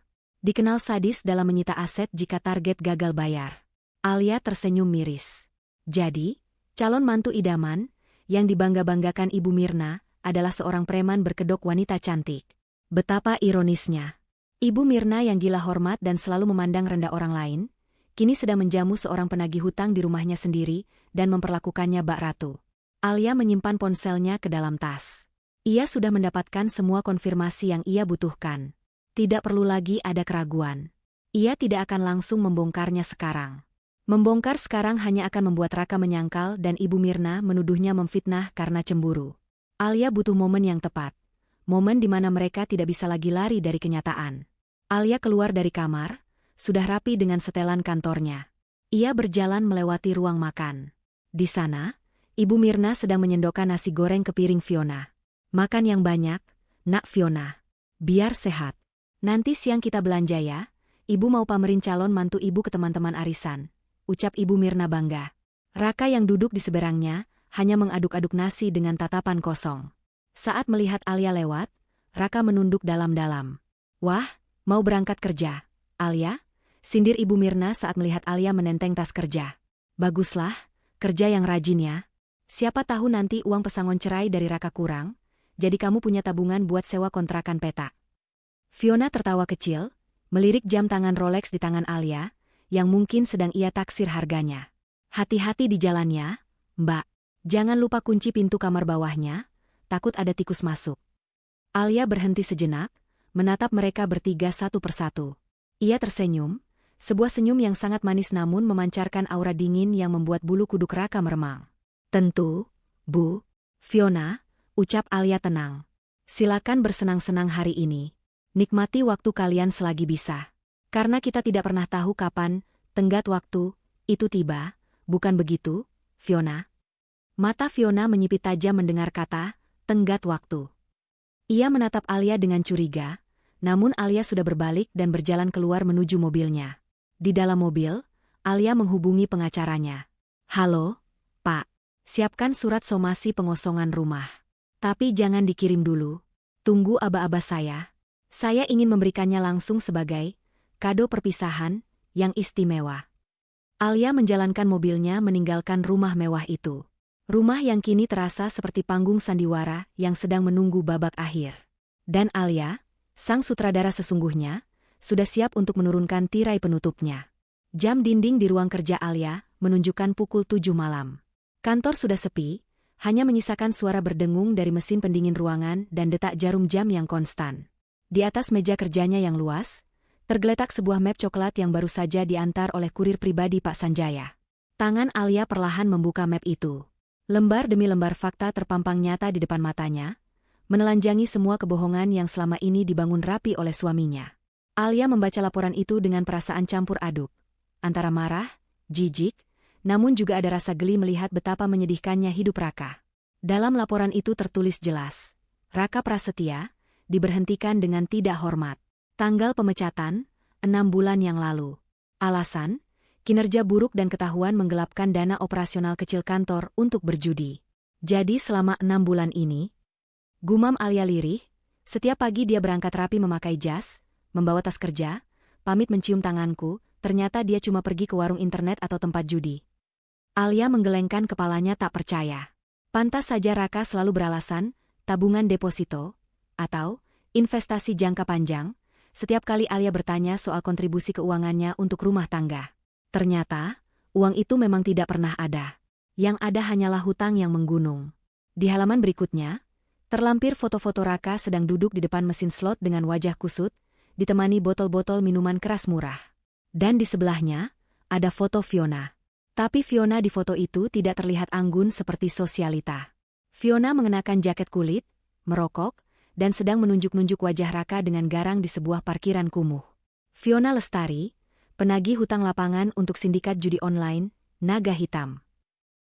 Dikenal sadis dalam menyita aset jika target gagal bayar. Alia tersenyum miris. Jadi, calon mantu idaman, yang dibangga-banggakan Ibu Mirna, adalah seorang preman berkedok wanita cantik. Betapa ironisnya. Ibu Mirna yang gila hormat dan selalu memandang rendah orang lain, kini sedang menjamu seorang penagih hutang di rumahnya sendiri dan memperlakukannya bak ratu. Alia menyimpan ponselnya ke dalam tas. Ia sudah mendapatkan semua konfirmasi yang ia butuhkan. Tidak perlu lagi ada keraguan. Ia tidak akan langsung membongkarnya sekarang. Membongkar sekarang hanya akan membuat Raka menyangkal dan Ibu Mirna menuduhnya memfitnah karena cemburu. Alia butuh momen yang tepat. Momen di mana mereka tidak bisa lagi lari dari kenyataan. Alia keluar dari kamar, sudah rapi dengan setelan kantornya. Ia berjalan melewati ruang makan. Di sana, Ibu Mirna sedang menyendokkan nasi goreng ke piring Fiona. "Makan yang banyak, nak Fiona. Biar sehat. Nanti siang kita belanja ya. Ibu mau pamerin calon mantu ibu ke teman-teman arisan," ucap Ibu Mirna bangga. Raka yang duduk di seberangnya, hanya mengaduk-aduk nasi dengan tatapan kosong. Saat melihat Alia lewat, Raka menunduk dalam-dalam. "Wah, mau berangkat kerja, Alia?" sindir Ibu Mirna saat melihat Alia menenteng tas kerja. "Baguslah, kerja yang rajin ya. Siapa tahu nanti uang pesangon cerai dari Raka kurang, jadi kamu punya tabungan buat sewa kontrakan petak." Fiona tertawa kecil, melirik jam tangan Rolex di tangan Alia, yang mungkin sedang ia taksir harganya. "Hati-hati di jalannya, Mbak. Jangan lupa kunci pintu kamar bawahnya, takut ada tikus masuk." Alia berhenti sejenak, menatap mereka bertiga satu persatu. Ia tersenyum, sebuah senyum yang sangat manis namun memancarkan aura dingin yang membuat bulu kuduk Raka meremang. "Tentu, Bu." Fiona, ucap Alia tenang. Silakan bersenang-senang hari ini. Nikmati waktu kalian selagi bisa. Karena kita tidak pernah tahu kapan, tenggat waktu, itu tiba, bukan begitu, Fiona? Mata Fiona menyipit tajam mendengar kata, tenggat waktu. Ia menatap Alia dengan curiga, namun Alia sudah berbalik dan berjalan keluar menuju mobilnya. Di dalam mobil, Alia menghubungi pengacaranya. Halo, Pak. Siapkan surat somasi pengosongan rumah. Tapi jangan dikirim dulu. Tunggu aba-aba saya. Saya ingin memberikannya langsung sebagai kado perpisahan yang istimewa. Alia menjalankan mobilnya meninggalkan rumah mewah itu. Rumah yang kini terasa seperti panggung sandiwara yang sedang menunggu babak akhir. Dan Alia, sang sutradara sesungguhnya, sudah siap untuk menurunkan tirai penutupnya. Jam dinding di ruang kerja Alia menunjukkan pukul 7 malam. Kantor sudah sepi, hanya menyisakan suara berdengung dari mesin pendingin ruangan dan detak jarum jam yang konstan. Di atas meja kerjanya yang luas, tergeletak sebuah map coklat yang baru saja diantar oleh kurir pribadi Pak Sanjaya. Tangan Alia perlahan membuka map itu. Lembar demi lembar fakta terpampang nyata di depan matanya, menelanjangi semua kebohongan yang selama ini dibangun rapi oleh suaminya. Alia membaca laporan itu dengan perasaan campur aduk, antara marah, jijik, namun juga ada rasa geli melihat betapa menyedihkannya hidup Raka. Dalam laporan itu tertulis jelas, Raka Prasetya diberhentikan dengan tidak hormat. Tanggal pemecatan, 6 bulan yang lalu. Alasan, kinerja buruk dan ketahuan menggelapkan dana operasional kecil kantor untuk berjudi. Jadi selama 6 bulan ini, gumam Alia lirih, setiap pagi dia berangkat rapi memakai jas, membawa tas kerja, pamit mencium tanganku, ternyata dia cuma pergi ke warung internet atau tempat judi. Alia menggelengkan kepalanya tak percaya. Pantas saja Raka selalu beralasan, tabungan deposito, atau investasi jangka panjang, setiap kali Alia bertanya soal kontribusi keuangannya untuk rumah tangga. Ternyata, uang itu memang tidak pernah ada. Yang ada hanyalah hutang yang menggunung. Di halaman berikutnya, terlampir foto-foto Raka sedang duduk di depan mesin slot dengan wajah kusut, ditemani botol-botol minuman keras murah. Dan di sebelahnya, ada foto Fiona. Tapi Fiona di foto itu tidak terlihat anggun seperti sosialita. Fiona mengenakan jaket kulit, merokok, dan sedang menunjuk-nunjuk wajah Raka dengan garang di sebuah parkiran kumuh. Fiona Lestari, penagih hutang lapangan untuk sindikat judi online, Naga Hitam.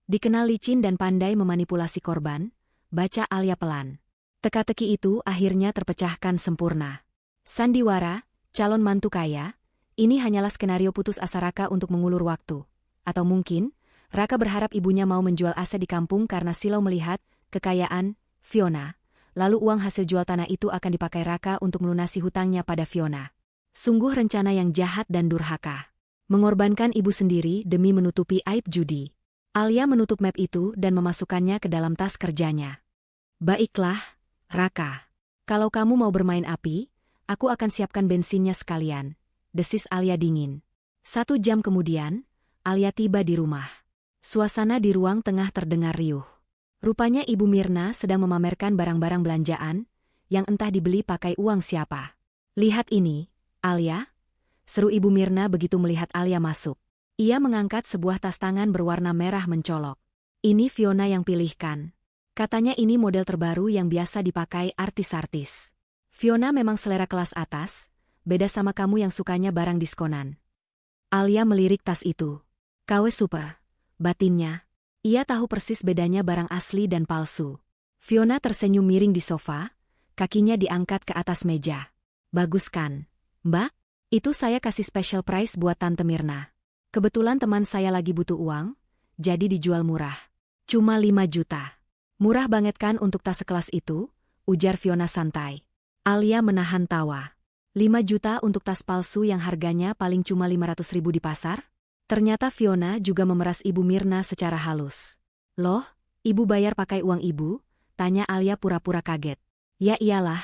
Dikenal licin dan pandai memanipulasi korban, baca Alia pelan. Teka-teki itu akhirnya terpecahkan sempurna. Sandiwara, calon mantu kaya, ini hanyalah skenario putus asa Raka untuk mengulur waktu. Atau mungkin, Raka berharap ibunya mau menjual aset di kampung karena silau melihat kekayaan Fiona. Lalu uang hasil jual tanah itu akan dipakai Raka untuk melunasi hutangnya pada Fiona. Sungguh rencana yang jahat dan durhaka. Mengorbankan ibu sendiri demi menutupi aib judi. Alia menutup map itu dan memasukkannya ke dalam tas kerjanya. Baiklah, Raka. Kalau kamu mau bermain api, aku akan siapkan bensinnya sekalian, desis Alia dingin. 1 jam kemudian, Alia tiba di rumah. Suasana di ruang tengah terdengar riuh. Rupanya Ibu Mirna sedang memamerkan barang-barang belanjaan, yang entah dibeli pakai uang siapa. Lihat ini, Alia, seru Ibu Mirna begitu melihat Alia masuk. Ia mengangkat sebuah tas tangan berwarna merah mencolok. Ini Fiona yang pilihkan. Katanya ini model terbaru yang biasa dipakai artis-artis. Fiona memang selera kelas atas, beda sama kamu yang sukanya barang diskonan. Alia melirik tas itu. KW super, batinnya. Ia tahu persis bedanya barang asli dan palsu. Fiona tersenyum miring di sofa, kakinya diangkat ke atas meja. Bagus kan, Mbak? Itu saya kasih special price buat Tante Mirna. Kebetulan teman saya lagi butuh uang, jadi dijual murah. Cuma 5 juta. Murah banget kan untuk tas sekelas itu, ujar Fiona santai. Alia menahan tawa. 5 juta untuk tas palsu yang harganya paling cuma 500 ribu di pasar? Ternyata Fiona juga memeras Ibu Mirna secara halus. Loh, Ibu bayar pakai uang Ibu? Tanya Alia pura-pura kaget. Ya iyalah,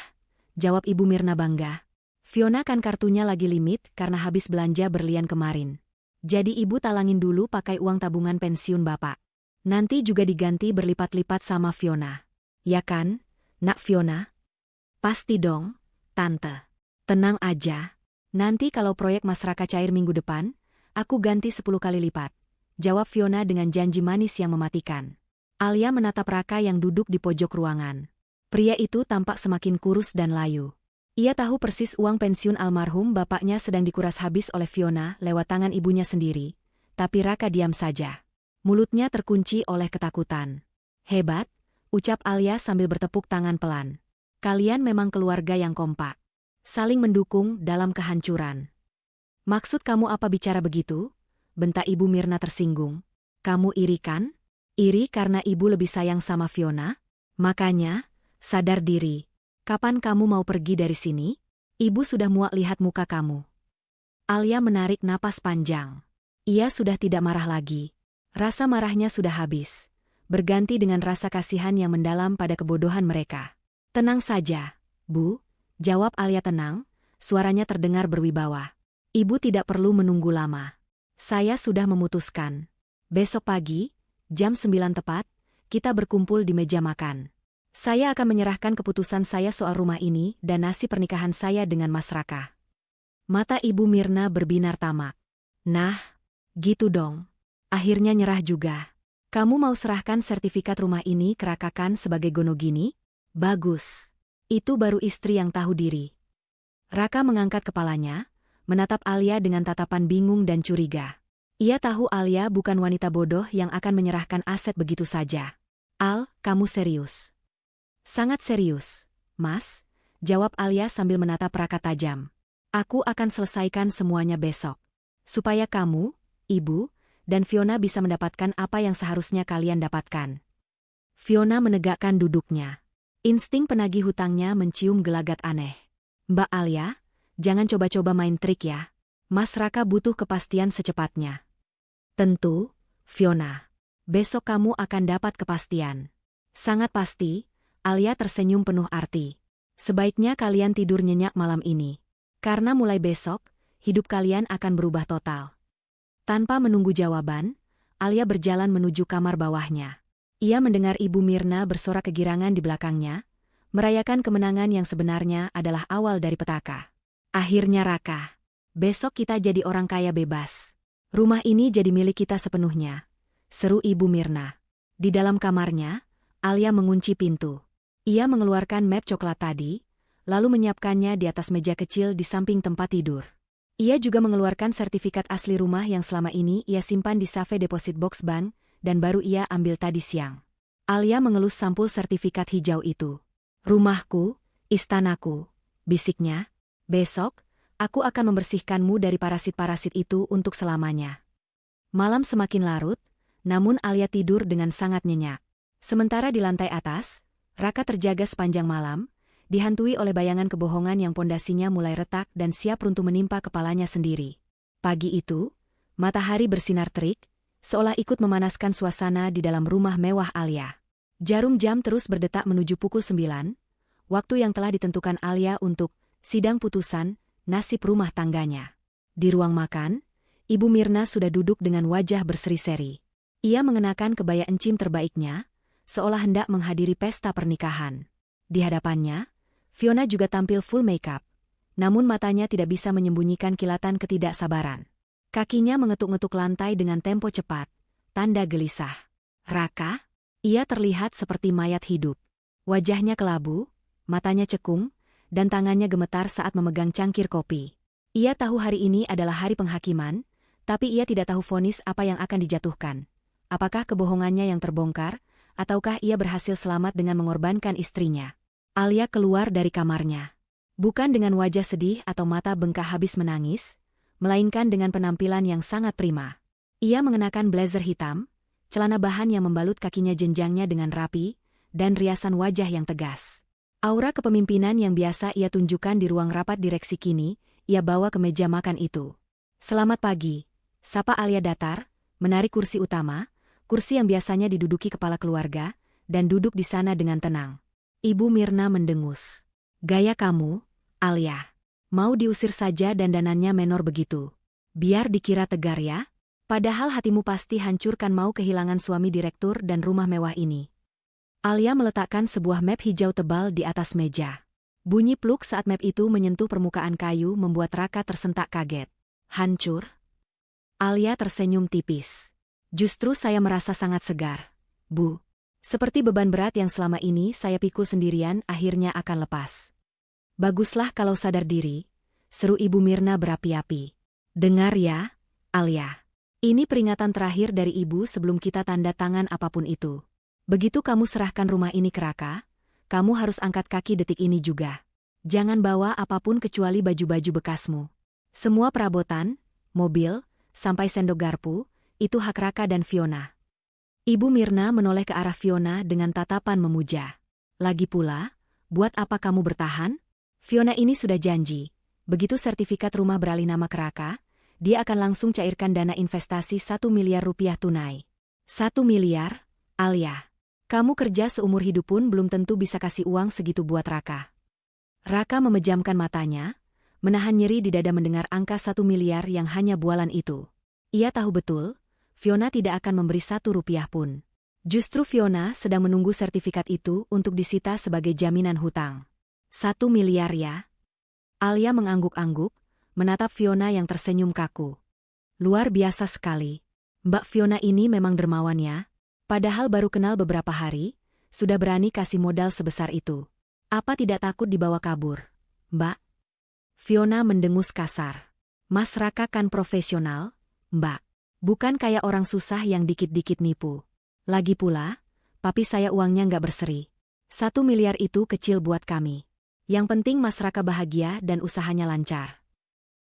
jawab Ibu Mirna bangga. Fiona kan kartunya lagi limit karena habis belanja berlian kemarin. Jadi Ibu talangin dulu pakai uang tabungan pensiun Bapak. Nanti juga diganti berlipat-lipat sama Fiona. Ya kan, Nak Fiona? Pasti dong, Tante. Tenang aja. Nanti kalau proyek Mas Raka cair minggu depan, aku ganti 10 kali lipat, jawab Fiona dengan janji manis yang mematikan. Alia menatap Raka yang duduk di pojok ruangan. Pria itu tampak semakin kurus dan layu. Ia tahu persis uang pensiun almarhum bapaknya sedang dikuras habis oleh Fiona lewat tangan ibunya sendiri. Tapi Raka diam saja. Mulutnya terkunci oleh ketakutan. Hebat, ucap Alia sambil bertepuk tangan pelan. Kalian memang keluarga yang kompak. Saling mendukung dalam kehancuran. Maksud kamu apa bicara begitu? Bentak Ibu Mirna tersinggung. Kamu iri kan? Iri karena ibu lebih sayang sama Fiona? Makanya, sadar diri. Kapan kamu mau pergi dari sini? Ibu sudah muak lihat muka kamu. Alia menarik napas panjang. Ia sudah tidak marah lagi. Rasa marahnya sudah habis. Berganti dengan rasa kasihan yang mendalam pada kebodohan mereka. Tenang saja, Bu, jawab Alia tenang, suaranya terdengar berwibawa. Ibu tidak perlu menunggu lama. Saya sudah memutuskan. Besok pagi, jam 9 tepat, kita berkumpul di meja makan. Saya akan menyerahkan keputusan saya soal rumah ini dan nasib pernikahan saya dengan Mas Raka. Mata Ibu Mirna berbinar tamak. Nah, gitu dong. Akhirnya nyerah juga. Kamu mau serahkan sertifikat rumah ini ke Raka kan sebagai gonogini? Bagus. Itu baru istri yang tahu diri. Raka mengangkat kepalanya, menatap Alia dengan tatapan bingung dan curiga. Ia tahu Alia bukan wanita bodoh yang akan menyerahkan aset begitu saja. Al, kamu serius? Sangat serius, Mas, jawab Alia sambil menatap Raka tajam. Aku akan selesaikan semuanya besok. Supaya kamu, Ibu, dan Fiona bisa mendapatkan apa yang seharusnya kalian dapatkan. Fiona menegakkan duduknya. Insting penagih hutangnya mencium gelagat aneh. Mbak Alia, jangan coba-coba main trik ya. Mas Raka butuh kepastian secepatnya. Tentu, Fiona. Besok kamu akan dapat kepastian. Sangat pasti. Alia tersenyum penuh arti. Sebaiknya kalian tidur nyenyak malam ini. Karena mulai besok, hidup kalian akan berubah total. Tanpa menunggu jawaban, Alia berjalan menuju kamar bawahnya. Ia mendengar Ibu Mirna bersorak kegirangan di belakangnya, merayakan kemenangan yang sebenarnya adalah awal dari petaka. Akhirnya Raka. Besok kita jadi orang kaya bebas. Rumah ini jadi milik kita sepenuhnya. Seru Ibu Mirna. Di dalam kamarnya, Alia mengunci pintu. Ia mengeluarkan map coklat tadi, lalu menyiapkannya di atas meja kecil di samping tempat tidur. Ia juga mengeluarkan sertifikat asli rumah yang selama ini ia simpan di safe deposit box bank, dan baru ia ambil tadi siang. Alia mengelus sampul sertifikat hijau itu. Rumahku, istanaku, bisiknya. Besok, aku akan membersihkanmu dari parasit-parasit itu untuk selamanya. Malam semakin larut, namun Alia tidur dengan sangat nyenyak. Sementara di lantai atas, Raka terjaga sepanjang malam, dihantui oleh bayangan kebohongan yang pondasinya mulai retak dan siap runtuh menimpa kepalanya sendiri. Pagi itu, matahari bersinar terik, seolah ikut memanaskan suasana di dalam rumah mewah Alia. Jarum jam terus berdetak menuju pukul 9, waktu yang telah ditentukan Alia untuk sidang putusan nasib rumah tangganya. Di ruang makan, Ibu Mirna sudah duduk dengan wajah berseri-seri. Ia mengenakan kebaya encim terbaiknya, seolah hendak menghadiri pesta pernikahan. Di hadapannya, Fiona juga tampil full makeup, namun matanya tidak bisa menyembunyikan kilatan ketidaksabaran. Kakinya mengetuk-ngetuk lantai dengan tempo cepat, tanda gelisah. Raka? Ia terlihat seperti mayat hidup. Wajahnya kelabu, matanya cekung, dan tangannya gemetar saat memegang cangkir kopi. Ia tahu hari ini adalah hari penghakiman, tapi ia tidak tahu vonis apa yang akan dijatuhkan. Apakah kebohongannya yang terbongkar, ataukah ia berhasil selamat dengan mengorbankan istrinya? Alia keluar dari kamarnya. Bukan dengan wajah sedih atau mata bengkak habis menangis, melainkan dengan penampilan yang sangat prima. Ia mengenakan blazer hitam, celana bahan yang membalut kakinya jenjangnya dengan rapi, dan riasan wajah yang tegas. Aura kepemimpinan yang biasa ia tunjukkan di ruang rapat direksi kini, ia bawa ke meja makan itu. Selamat pagi, sapa Alia datar, menarik kursi utama, kursi yang biasanya diduduki kepala keluarga, dan duduk di sana dengan tenang. Ibu Mirna mendengus. Gaya kamu, Alia. Mau diusir saja dandanannya menor begitu. Biar dikira tegar ya. Padahal hatimu pasti hancurkan mau kehilangan suami direktur dan rumah mewah ini. Alia meletakkan sebuah map hijau tebal di atas meja. Bunyi pluk saat map itu menyentuh permukaan kayu membuat Raka tersentak kaget. Hancur? Alia tersenyum tipis. Justru saya merasa sangat segar, Bu. Seperti beban berat yang selama ini saya pikul sendirian akhirnya akan lepas. Baguslah kalau sadar diri, seru Ibu Mirna berapi-api. Dengar ya, Alia. Ini peringatan terakhir dari Ibu sebelum kita tanda tangan apapun itu. Begitu kamu serahkan rumah ini ke Raka, kamu harus angkat kaki detik ini juga. Jangan bawa apapun kecuali baju-baju bekasmu. Semua perabotan, mobil, sampai sendok garpu, itu hak Raka dan Fiona. Ibu Mirna menoleh ke arah Fiona dengan tatapan memuja. Lagi pula, buat apa kamu bertahan? Fiona ini sudah janji. Begitu sertifikat rumah beralih nama ke Raka, dia akan langsung cairkan dana investasi 1 miliar rupiah tunai. 1 miliar, Alia. Kamu kerja seumur hidup pun belum tentu bisa kasih uang segitu buat Raka. Raka memejamkan matanya, menahan nyeri di dada mendengar angka 1 miliar yang hanya bualan itu. Ia tahu betul, Fiona tidak akan memberi 1 rupiah pun. Justru Fiona sedang menunggu sertifikat itu untuk disita sebagai jaminan hutang. 1 miliar ya? Alia mengangguk-angguk, menatap Fiona yang tersenyum kaku. Luar biasa sekali. Mbak Fiona ini memang dermawan ya. Padahal baru kenal beberapa hari, sudah berani kasih modal sebesar itu. Apa tidak takut dibawa kabur, Mbak? Fiona mendengus kasar. Mas Raka kan profesional, Mbak. Bukan kayak orang susah yang dikit-dikit nipu. Lagi pula, papi saya uangnya nggak berseri. 1 miliar itu kecil buat kami. Yang penting Mas Raka bahagia dan usahanya lancar.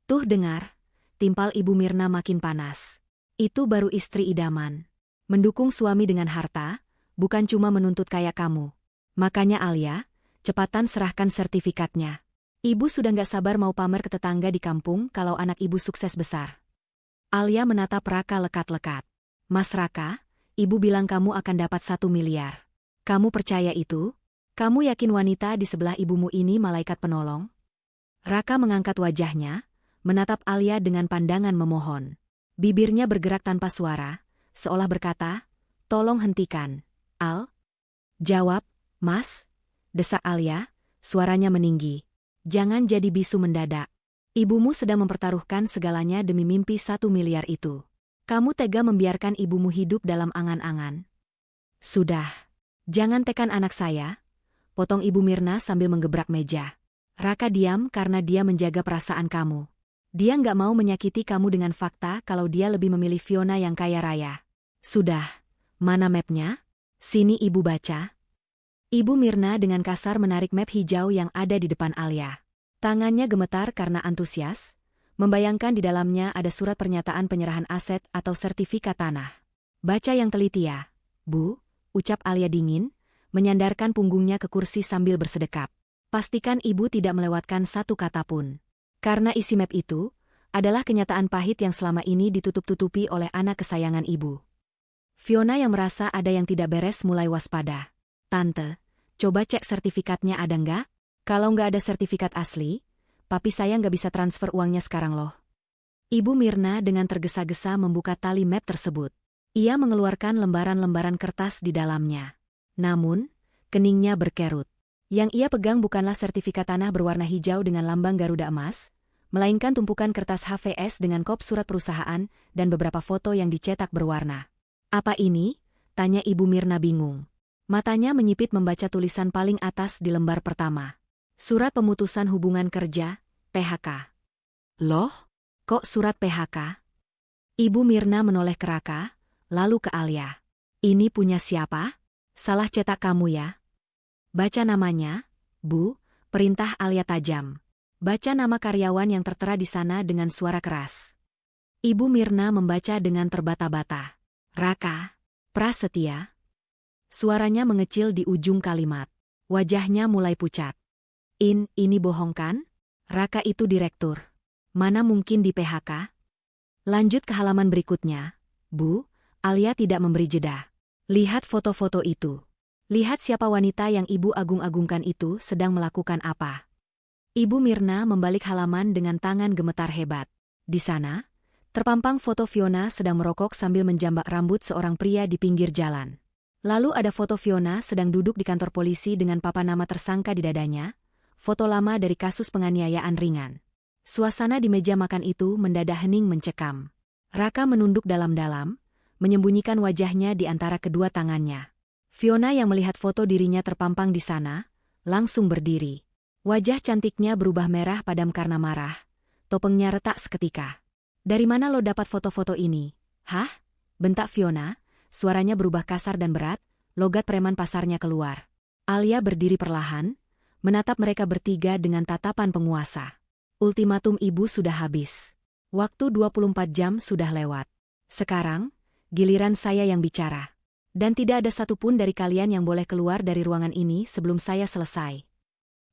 Tuh dengar, timpal Ibu Mirna makin panas. Itu baru istri idaman. Mendukung suami dengan harta, bukan cuma menuntut kayak kamu. Makanya Alia, cepatan serahkan sertifikatnya. Ibu sudah nggak sabar mau pamer ke tetangga di kampung kalau anak ibu sukses besar. Alia menatap Raka lekat-lekat. Mas Raka, ibu bilang kamu akan dapat 1 miliar. Kamu percaya itu? Kamu yakin wanita di sebelah ibumu ini malaikat penolong? Raka mengangkat wajahnya, menatap Alia dengan pandangan memohon. Bibirnya bergerak tanpa suara, seolah berkata, tolong hentikan. Al? Jawab, Mas? Desak Alia, suaranya meninggi. Jangan jadi bisu mendadak. Ibumu sedang mempertaruhkan segalanya demi mimpi 1 miliar itu. Kamu tega membiarkan ibumu hidup dalam angan-angan. Sudah. Jangan tekan anak saya, potong Ibu Mirna sambil menggebrak meja. Raka diam karena dia menjaga perasaan kamu. Dia nggak mau menyakiti kamu dengan fakta kalau dia lebih memilih Fiona yang kaya raya. Sudah. Mana mapnya? Sini ibu baca. Ibu Mirna dengan kasar menarik map hijau yang ada di depan Alia. Tangannya gemetar karena antusias, membayangkan di dalamnya ada surat pernyataan penyerahan aset atau sertifikat tanah. Baca yang teliti ya, Bu, ucap Alia dingin, menyandarkan punggungnya ke kursi sambil bersedekap. Pastikan ibu tidak melewatkan 1 kata pun. Karena isi map itu adalah kenyataan pahit yang selama ini ditutup-tutupi oleh anak kesayangan ibu. Fiona yang merasa ada yang tidak beres mulai waspada. Tante, coba cek sertifikatnya ada nggak? Kalau nggak ada sertifikat asli, papi saya nggak bisa transfer uangnya sekarang loh. Ibu Mirna dengan tergesa-gesa membuka tali map tersebut. Ia mengeluarkan lembaran-lembaran kertas di dalamnya. Namun, keningnya berkerut. Yang ia pegang bukanlah sertifikat tanah berwarna hijau dengan lambang Garuda emas, melainkan tumpukan kertas HVS dengan kop surat perusahaan dan beberapa foto yang dicetak berwarna. Apa ini? Tanya Ibu Mirna bingung. Matanya menyipit membaca tulisan paling atas di lembar pertama. Surat pemutusan hubungan kerja, PHK. Loh? Kok surat PHK? Ibu Mirna menoleh ke Raka, lalu ke Alia. Ini punya siapa? Salah cetak kamu ya? Baca namanya, Bu, perintah Alia tajam. Baca nama karyawan yang tertera di sana dengan suara keras. Ibu Mirna membaca dengan terbata-bata. Raka, Prasetya. Suaranya mengecil di ujung kalimat. Wajahnya mulai pucat. Ini bohong kan? Raka itu direktur. Mana mungkin di PHK? Lanjut ke halaman berikutnya. Bu, Alia tidak memberi jeda. Lihat foto-foto itu. Lihat siapa wanita yang ibu agung-agungkan itu sedang melakukan apa. Ibu Mirna membalik halaman dengan tangan gemetar hebat. Di sana, terpampang foto Fiona sedang merokok sambil menjambak rambut seorang pria di pinggir jalan. Lalu ada foto Fiona sedang duduk di kantor polisi dengan papan nama tersangka di dadanya, foto lama dari kasus penganiayaan ringan. Suasana di meja makan itu mendadak hening mencekam. Raka menunduk dalam-dalam, menyembunyikan wajahnya di antara kedua tangannya. Fiona yang melihat foto dirinya terpampang di sana, langsung berdiri. Wajah cantiknya berubah merah padam karena marah. Topengnya retak seketika. "Dari mana lo dapat foto-foto ini?" "Hah?" bentak Fiona, suaranya berubah kasar dan berat, logat preman pasarnya keluar. Alia berdiri perlahan, menatap mereka bertiga dengan tatapan penguasa. Ultimatum ibu sudah habis. Waktu 24 jam sudah lewat. Sekarang, giliran saya yang bicara. Dan tidak ada satupun dari kalian yang boleh keluar dari ruangan ini sebelum saya selesai.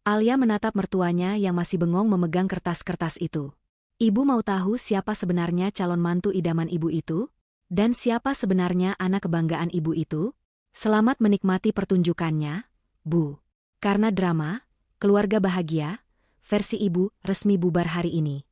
Alia menatap mertuanya yang masih bengong memegang kertas-kertas itu. "Ibu mau tahu siapa sebenarnya calon mantu idaman ibu itu? Dan siapa sebenarnya anak kebanggaan ibu itu? Selamat menikmati pertunjukannya, Bu. Karena drama, keluarga bahagia, versi ibu resmi bubar hari ini."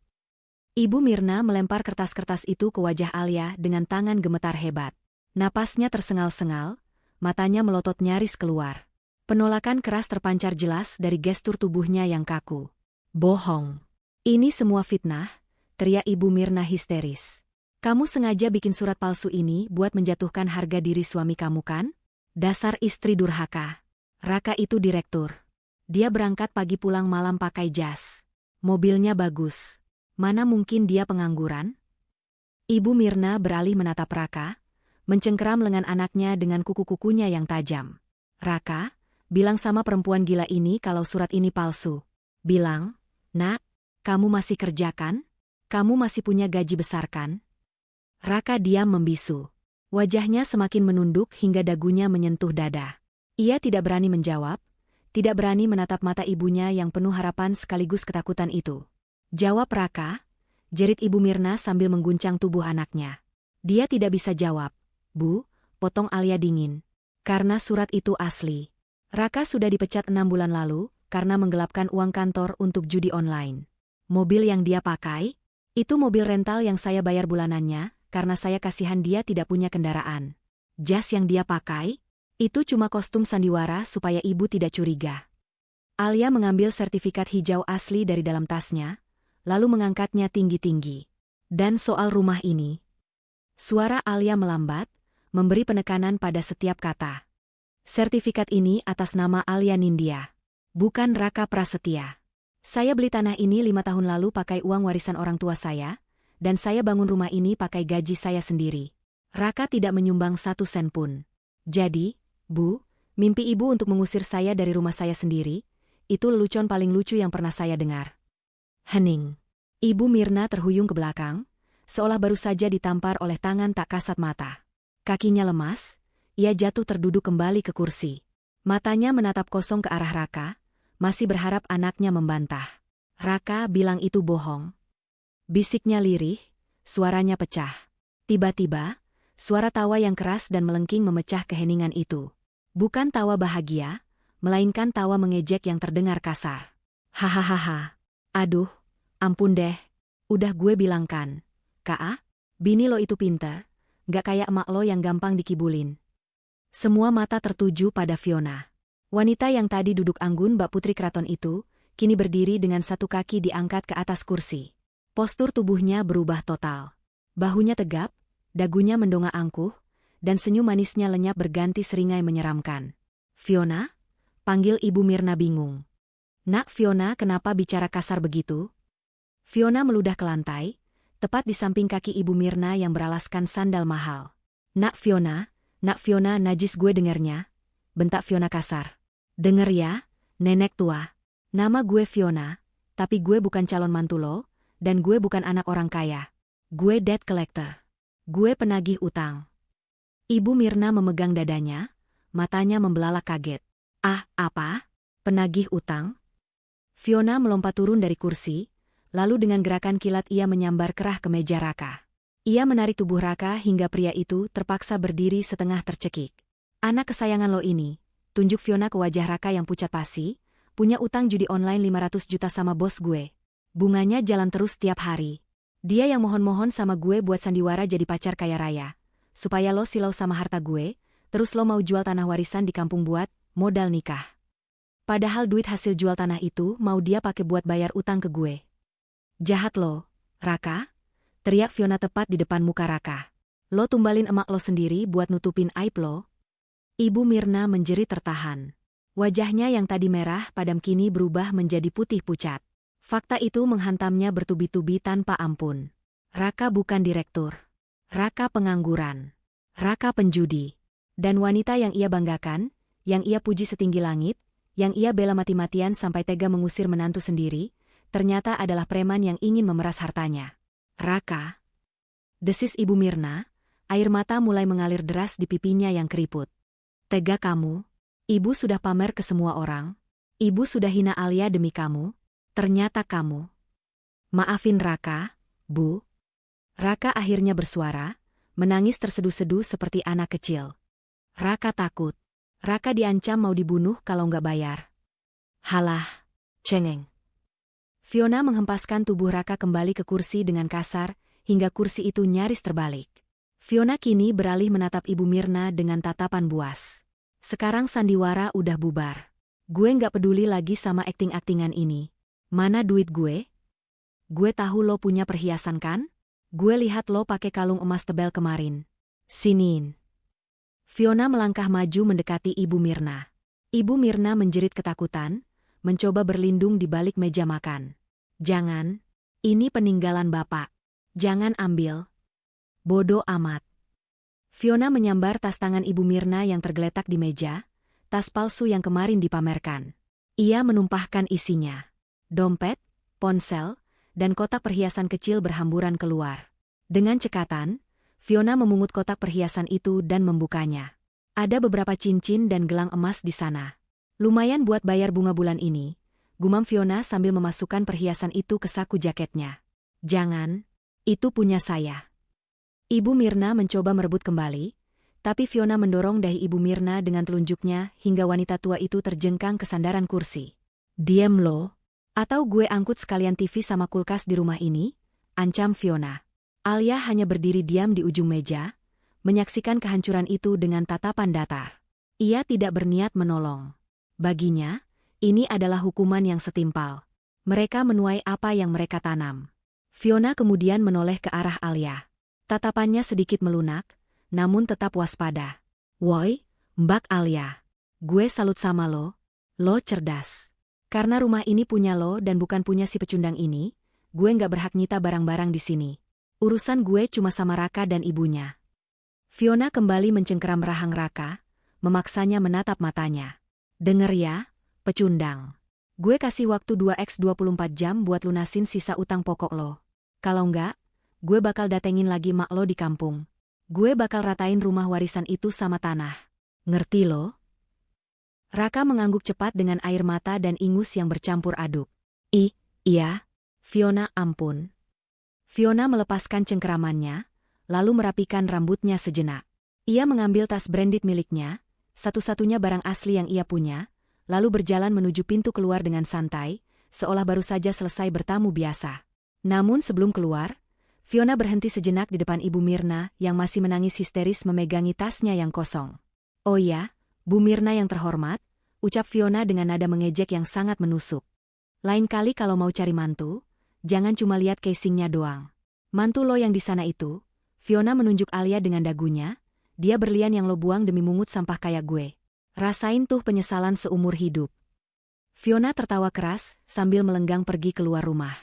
Ibu Mirna melempar kertas-kertas itu ke wajah Alia dengan tangan gemetar hebat. Napasnya tersengal-sengal, matanya melotot nyaris keluar. Penolakan keras terpancar jelas dari gestur tubuhnya yang kaku. "Bohong. Ini semua fitnah," teriak Ibu Mirna histeris. "Kamu sengaja bikin surat palsu ini buat menjatuhkan harga diri suami kamu kan? Dasar istri durhaka. Raka itu direktur. Dia berangkat pagi pulang malam pakai jas. Mobilnya bagus. Mana mungkin dia pengangguran?" Ibu Mirna beralih menatap Raka, mencengkeram lengan anaknya dengan kuku-kukunya yang tajam. "Raka, bilang sama perempuan gila ini kalau surat ini palsu. Bilang, Nak, kamu masih kerja kan? Kamu masih punya gaji besar kan?" Raka diam membisu. Wajahnya semakin menunduk hingga dagunya menyentuh dada. Ia tidak berani menjawab, tidak berani menatap mata ibunya yang penuh harapan sekaligus ketakutan itu. "Jawab Raka," jerit Ibu Mirna sambil mengguncang tubuh anaknya. "Dia tidak bisa jawab." "Bu," potong Alia dingin. "Karena surat itu asli. Raka sudah dipecat 6 bulan lalu karena menggelapkan uang kantor untuk judi online. Mobil yang dia pakai, itu mobil rental yang saya bayar bulanannya karena saya kasihan dia tidak punya kendaraan. Jas yang dia pakai, itu cuma kostum sandiwara supaya ibu tidak curiga." Alia mengambil sertifikat hijau asli dari dalam tasnya, lalu mengangkatnya tinggi-tinggi. "Dan soal rumah ini?" Suara Alia melambat, memberi penekanan pada setiap kata. "Sertifikat ini atas nama Alia Nindya. Bukan Raka Prasetya. Saya beli tanah ini 5 tahun lalu pakai uang warisan orang tua saya, dan saya bangun rumah ini pakai gaji saya sendiri. Raka tidak menyumbang 1 sen pun. Jadi, Bu, mimpi ibu untuk mengusir saya dari rumah saya sendiri, itu lelucon paling lucu yang pernah saya dengar." Hening. Ibu Mirna terhuyung ke belakang, seolah baru saja ditampar oleh tangan tak kasat mata. Kakinya lemas, ia jatuh terduduk kembali ke kursi. Matanya menatap kosong ke arah Raka, masih berharap anaknya membantah. "Raka bilang itu bohong." Bisiknya lirih, suaranya pecah. Tiba-tiba, suara tawa yang keras dan melengking memecah keheningan itu. Bukan tawa bahagia, melainkan tawa mengejek yang terdengar kasar. "Hahaha. Aduh, ampun deh. Udah gue bilang kan. Kak, bini lo itu pintar, gak kayak emak lo yang gampang dikibulin." Semua mata tertuju pada Fiona. Wanita yang tadi duduk anggun bak putri keraton itu, kini berdiri dengan satu kaki diangkat ke atas kursi. Postur tubuhnya berubah total. Bahunya tegap, dagunya mendongak angkuh, dan senyum manisnya lenyap berganti seringai menyeramkan. "Fiona?" panggil Ibu Mirna bingung. "Nak Fiona, kenapa bicara kasar begitu?" Fiona meludah ke lantai, tepat di samping kaki Ibu Mirna yang beralaskan sandal mahal. Nak Fiona, najis gue dengernya," bentak Fiona kasar. "Denger ya, nenek tua. Nama gue Fiona, tapi gue bukan calon mantu lo, dan gue bukan anak orang kaya. Gue debt collector. Gue penagih utang." Ibu Mirna memegang dadanya, matanya membelalak kaget. "Ah, apa? Penagih utang?" Fiona melompat turun dari kursi, lalu dengan gerakan kilat ia menyambar kerah ke meja Raka. Ia menarik tubuh Raka hingga pria itu terpaksa berdiri setengah tercekik. "Anak kesayangan lo ini," tunjuk Fiona ke wajah Raka yang pucat pasi, "punya utang judi online 500 juta sama bos gue. Bunganya jalan terus tiap hari. Dia yang mohon-mohon sama gue buat sandiwara jadi pacar kaya raya. Supaya lo silau sama harta gue, terus lo mau jual tanah warisan di kampung buat modal nikah. Padahal duit hasil jual tanah itu mau dia pakai buat bayar utang ke gue. Jahat lo, Raka," teriak Fiona tepat di depan muka Raka. "Lo tumbalin emak lo sendiri buat nutupin aib lo." Ibu Mirna menjerit tertahan. Wajahnya yang tadi merah padam kini berubah menjadi putih pucat. Fakta itu menghantamnya bertubi-tubi tanpa ampun. Raka bukan direktur. Raka pengangguran. Raka penjudi. Dan wanita yang ia banggakan, yang ia puji setinggi langit, yang ia bela mati-matian sampai tega mengusir menantu sendiri, ternyata adalah preman yang ingin memeras hartanya. Raka. Desis Ibu Mirna, air mata mulai mengalir deras di pipinya yang keriput. Tega kamu. Ibu sudah pamer ke semua orang. Ibu sudah hina Alia demi kamu. Ternyata kamu. Maafin Raka, Bu. Raka akhirnya bersuara, menangis terseduh-seduh seperti anak kecil. Raka takut. Raka diancam mau dibunuh kalau nggak bayar. Halah, cengeng. Fiona menghempaskan tubuh Raka kembali ke kursi dengan kasar, hingga kursi itu nyaris terbalik. Fiona kini beralih menatap Ibu Mirna dengan tatapan buas. Sekarang sandiwara udah bubar. Gue nggak peduli lagi sama akting-aktingan ini. Mana duit gue? Gue tahu lo punya perhiasan kan? Gue lihat lo pakai kalung emas tebal kemarin. Siniin. Fiona melangkah maju mendekati Ibu Mirna. Ibu Mirna menjerit ketakutan, mencoba berlindung di balik meja makan. Jangan, ini peninggalan Bapak. Jangan ambil. Bodoh amat. Fiona menyambar tas tangan Ibu Mirna yang tergeletak di meja, tas palsu yang kemarin dipamerkan. Ia menumpahkan isinya. Dompet, ponsel, dan kotak perhiasan kecil berhamburan keluar. Dengan cekatan, Fiona memungut kotak perhiasan itu dan membukanya. Ada beberapa cincin dan gelang emas di sana. Lumayan buat bayar bunga bulan ini, gumam Fiona sambil memasukkan perhiasan itu ke saku jaketnya. Jangan, itu punya saya. Ibu Mirna mencoba merebut kembali, tapi Fiona mendorong dahi Ibu Mirna dengan telunjuknya hingga wanita tua itu terjengkang ke sandaran kursi. Diam lo, atau gue angkut sekalian TV sama kulkas di rumah ini, ancam Fiona. Alia hanya berdiri diam di ujung meja, menyaksikan kehancuran itu dengan tatapan datar. Ia tidak berniat menolong. Baginya, ini adalah hukuman yang setimpal. Mereka menuai apa yang mereka tanam. Fiona kemudian menoleh ke arah Alia. Tatapannya sedikit melunak, namun tetap waspada. Woi, Mbak Alia. Gue salut sama lo. Lo cerdas. Karena rumah ini punya lo dan bukan punya si pecundang ini, gue nggak berhak nyita barang-barang di sini. Urusan gue cuma sama Raka dan ibunya. Fiona kembali mencengkeram rahang Raka, memaksanya menatap matanya. Denger ya, pecundang. Gue kasih waktu 2x 24 jam buat lunasin sisa utang pokok lo. Kalau enggak, gue bakal datengin lagi mak lo di kampung. Gue bakal ratain rumah warisan itu sama tanah. Ngerti lo? Raka mengangguk cepat dengan air mata dan ingus yang bercampur aduk. Iya. Fiona, ampun. Fiona melepaskan cengkeramannya, lalu merapikan rambutnya sejenak. Ia mengambil tas branded miliknya, satu-satunya barang asli yang ia punya, lalu berjalan menuju pintu keluar dengan santai, seolah baru saja selesai bertamu biasa. Namun sebelum keluar, Fiona berhenti sejenak di depan Ibu Mirna yang masih menangis histeris memegangi tasnya yang kosong. Oh ya, Bu Mirna yang terhormat, ucap Fiona dengan nada mengejek yang sangat menusuk. Lain kali kalau mau cari mantu, jangan cuma lihat casingnya doang. Mantu lo yang di sana itu, Fiona menunjuk Alia dengan dagunya, dia berlian yang lo buang demi mungut sampah kayak gue. Rasain tuh penyesalan seumur hidup. Fiona tertawa keras sambil melenggang pergi keluar rumah.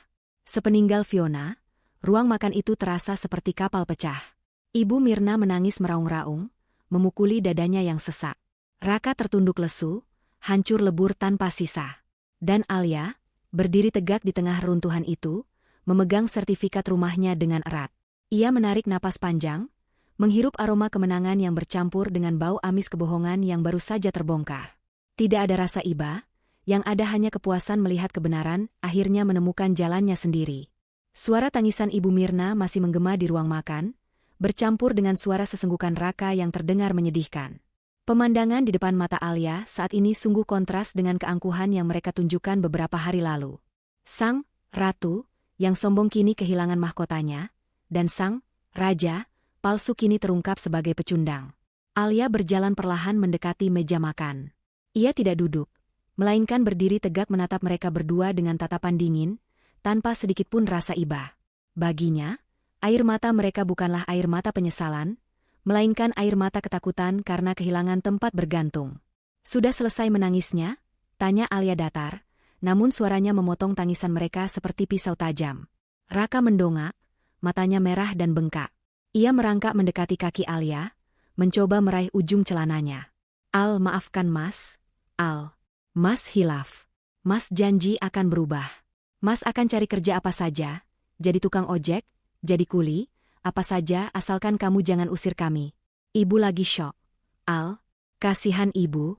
Sepeninggal Fiona, ruang makan itu terasa seperti kapal pecah. Ibu Mirna menangis meraung-raung, memukuli dadanya yang sesak. Raka tertunduk lesu, hancur lebur tanpa sisa. Dan Alia, berdiri tegak di tengah runtuhan itu, memegang sertifikat rumahnya dengan erat. Ia menarik napas panjang, menghirup aroma kemenangan yang bercampur dengan bau amis kebohongan yang baru saja terbongkar. Tidak ada rasa iba, yang ada hanya kepuasan melihat kebenaran akhirnya menemukan jalannya sendiri. Suara tangisan Ibu Mirna masih menggema di ruang makan, bercampur dengan suara sesenggukan Raka yang terdengar menyedihkan. Pemandangan di depan mata Alia saat ini sungguh kontras dengan keangkuhan yang mereka tunjukkan beberapa hari lalu. Sang Ratu, yang sombong kini kehilangan mahkotanya, dan Sang Raja, palsu kini terungkap sebagai pecundang. Alia berjalan perlahan mendekati meja makan. Ia tidak duduk, melainkan berdiri tegak menatap mereka berdua dengan tatapan dingin, tanpa sedikitpun rasa iba. Baginya, air mata mereka bukanlah air mata penyesalan, melainkan air mata ketakutan karena kehilangan tempat bergantung. Sudah selesai menangisnya? Tanya Alia datar, namun suaranya memotong tangisan mereka seperti pisau tajam. Raka mendongak, matanya merah dan bengkak. Ia merangkak mendekati kaki Alia, mencoba meraih ujung celananya. Al, maafkan Mas. Al. Mas hilaf. Mas janji akan berubah. Mas akan cari kerja apa saja, jadi tukang ojek, jadi kuli, apa saja asalkan kamu jangan usir kami. Ibu lagi syok. Al, kasihan ibu.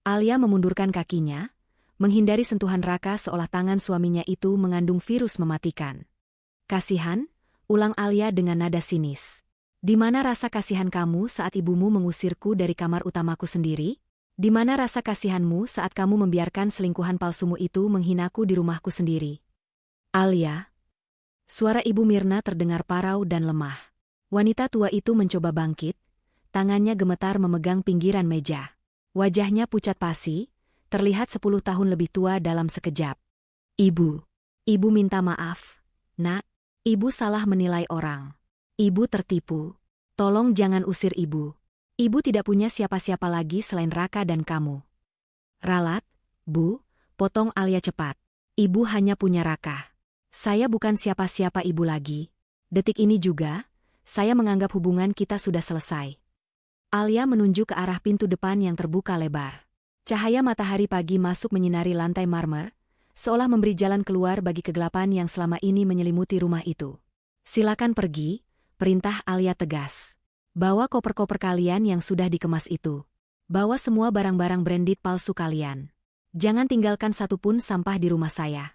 Alia memundurkan kakinya, menghindari sentuhan Raka seolah tangan suaminya itu mengandung virus mematikan. Kasihan? Ulang Alia dengan nada sinis. Di mana rasa kasihan kamu saat ibumu mengusirku dari kamar utamaku sendiri? Di mana rasa kasihanmu saat kamu membiarkan selingkuhan palsumu itu menghinaku di rumahku sendiri? Alia. Suara Ibu Mirna terdengar parau dan lemah. Wanita tua itu mencoba bangkit, tangannya gemetar memegang pinggiran meja. Wajahnya pucat pasi, terlihat 10 tahun lebih tua dalam sekejap. Ibu. Ibu minta maaf. Nak, ibu salah menilai orang. Ibu tertipu. Tolong jangan usir ibu. Ibu tidak punya siapa-siapa lagi selain Raka dan kamu. Ralat, Bu, potong Alia cepat. Ibu hanya punya Raka. Saya bukan siapa-siapa ibu lagi. Detik ini juga, saya menganggap hubungan kita sudah selesai. Alia menunjuk ke arah pintu depan yang terbuka lebar. Cahaya matahari pagi masuk menyinari lantai marmer, seolah memberi jalan keluar bagi kegelapan yang selama ini menyelimuti rumah itu. Silakan pergi, perintah Alia tegas. Bawa koper-koper kalian yang sudah dikemas itu. Bawa semua barang-barang branded palsu kalian. Jangan tinggalkan satupun sampah di rumah saya.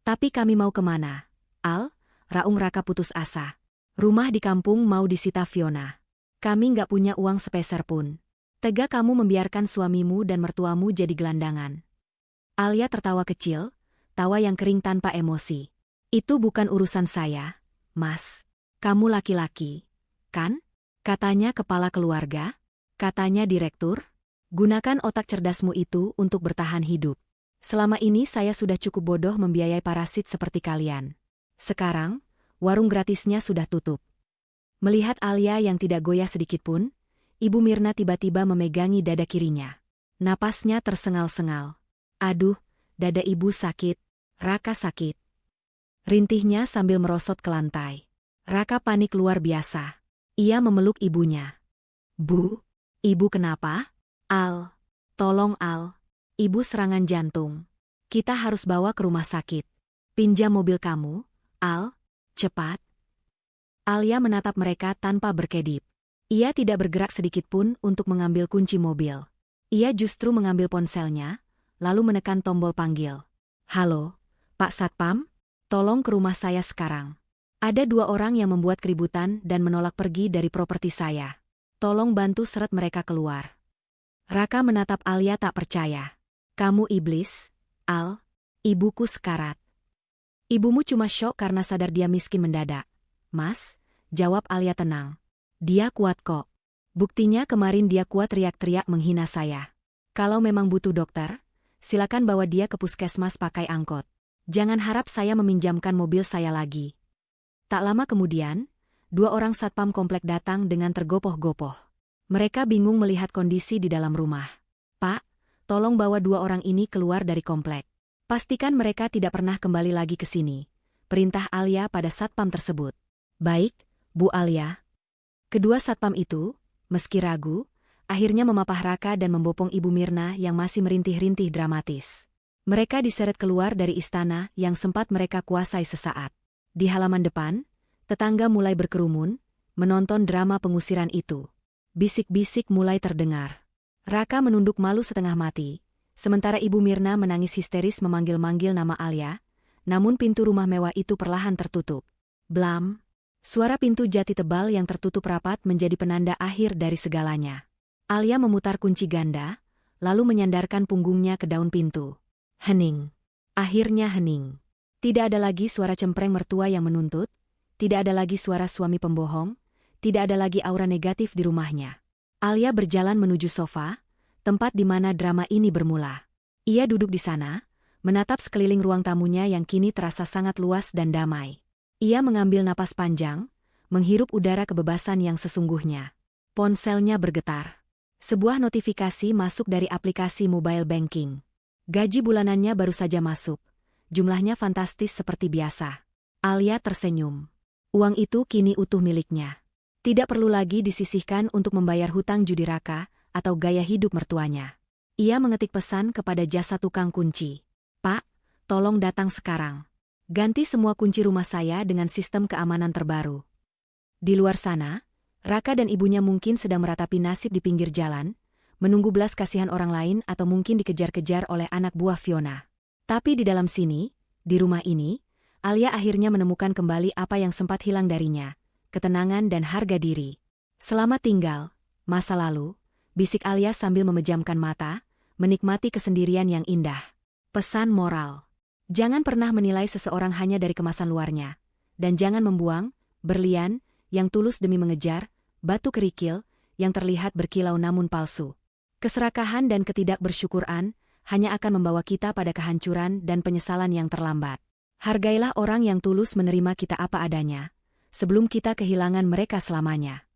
Tapi kami mau kemana? Al, raung Raka putus asa. Rumah di kampung mau disita Fiona. Kami nggak punya uang sepeser pun. Tega kamu membiarkan suamimu dan mertuamu jadi gelandangan. Alia tertawa kecil, tawa yang kering tanpa emosi. Itu bukan urusan saya, Mas. Kamu laki-laki, kan? Katanya kepala keluarga, katanya direktur. Gunakan otak cerdasmu itu untuk bertahan hidup. Selama ini saya sudah cukup bodoh membiayai parasit seperti kalian. Sekarang, warung gratisnya sudah tutup. Melihat Alia yang tidak goyah sedikitpun, Ibu Mirna tiba-tiba memegangi dada kirinya. Napasnya tersengal-sengal. Aduh, dada ibu sakit, Raka sakit. Rintihnya sambil merosot ke lantai. Raka panik luar biasa. Ia memeluk ibunya. Bu, ibu kenapa? Al, tolong Al. Ibu serangan jantung. Kita harus bawa ke rumah sakit. Pinjam mobil kamu, Al, cepat. Alia menatap mereka tanpa berkedip. Ia tidak bergerak sedikitpun untuk mengambil kunci mobil. Ia justru mengambil ponselnya, lalu menekan tombol panggil. Halo, Pak Satpam, tolong ke rumah saya sekarang. Ada 2 orang yang membuat keributan dan menolak pergi dari properti saya. Tolong bantu seret mereka keluar. Raka menatap Alia tak percaya. Kamu iblis, Al. Ibuku sekarat. Ibumu cuma syok karena sadar dia miskin mendadak. Mas, jawab Alia tenang. Dia kuat kok. Buktinya kemarin dia kuat teriak-teriak menghina saya. Kalau memang butuh dokter, silakan bawa dia ke puskesmas pakai angkot. Jangan harap saya meminjamkan mobil saya lagi. Tak lama kemudian, 2 orang satpam komplek datang dengan tergopoh-gopoh. Mereka bingung melihat kondisi di dalam rumah. Pak, tolong bawa 2 orang ini keluar dari komplek. Pastikan mereka tidak pernah kembali lagi ke sini. Perintah Alia pada satpam tersebut. Baik, Bu Alia. Kedua satpam itu, meski ragu, akhirnya memapah Raka dan membopong Ibu Mirna yang masih merintih-rintih dramatis. Mereka diseret keluar dari istana yang sempat mereka kuasai sesaat. Di halaman depan, tetangga mulai berkerumun, menonton drama pengusiran itu. Bisik-bisik mulai terdengar. Raka menunduk malu setengah mati, sementara Ibu Mirna menangis histeris memanggil-manggil nama Alia, namun pintu rumah mewah itu perlahan tertutup. Blam! Suara pintu jati tebal yang tertutup rapat menjadi penanda akhir dari segalanya. Alia memutar kunci ganda, lalu menyandarkan punggungnya ke daun pintu. Hening. Akhirnya hening. Tidak ada lagi suara cempreng mertua yang menuntut, tidak ada lagi suara suami pembohong, tidak ada lagi aura negatif di rumahnya. Alia berjalan menuju sofa, tempat di mana drama ini bermula. Ia duduk di sana, menatap sekeliling ruang tamunya yang kini terasa sangat luas dan damai. Ia mengambil napas panjang, menghirup udara kebebasan yang sesungguhnya. Ponselnya bergetar. Sebuah notifikasi masuk dari aplikasi mobile banking. Gaji bulanannya baru saja masuk. Jumlahnya fantastis seperti biasa. Alia tersenyum. Uang itu kini utuh miliknya. Tidak perlu lagi disisihkan untuk membayar hutang judi Raka atau gaya hidup mertuanya. Ia mengetik pesan kepada jasa tukang kunci. Pak, tolong datang sekarang. Ganti semua kunci rumah saya dengan sistem keamanan terbaru. Di luar sana, Raka dan ibunya mungkin sedang meratapi nasib di pinggir jalan, menunggu belas kasihan orang lain atau mungkin dikejar-kejar oleh anak buah Fiona. Tapi di dalam sini, di rumah ini, Alia akhirnya menemukan kembali apa yang sempat hilang darinya, ketenangan dan harga diri. Selamat tinggal, masa lalu, bisik Alia sambil memejamkan mata, menikmati kesendirian yang indah. Pesan moral. Jangan pernah menilai seseorang hanya dari kemasan luarnya. Dan jangan membuang, berlian, yang tulus demi mengejar, batu kerikil, yang terlihat berkilau namun palsu. Keserakahan dan ketidakbersyukuran hanya akan membawa kita pada kehancuran dan penyesalan yang terlambat. Hargailah orang yang tulus menerima kita apa adanya, sebelum kita kehilangan mereka selamanya.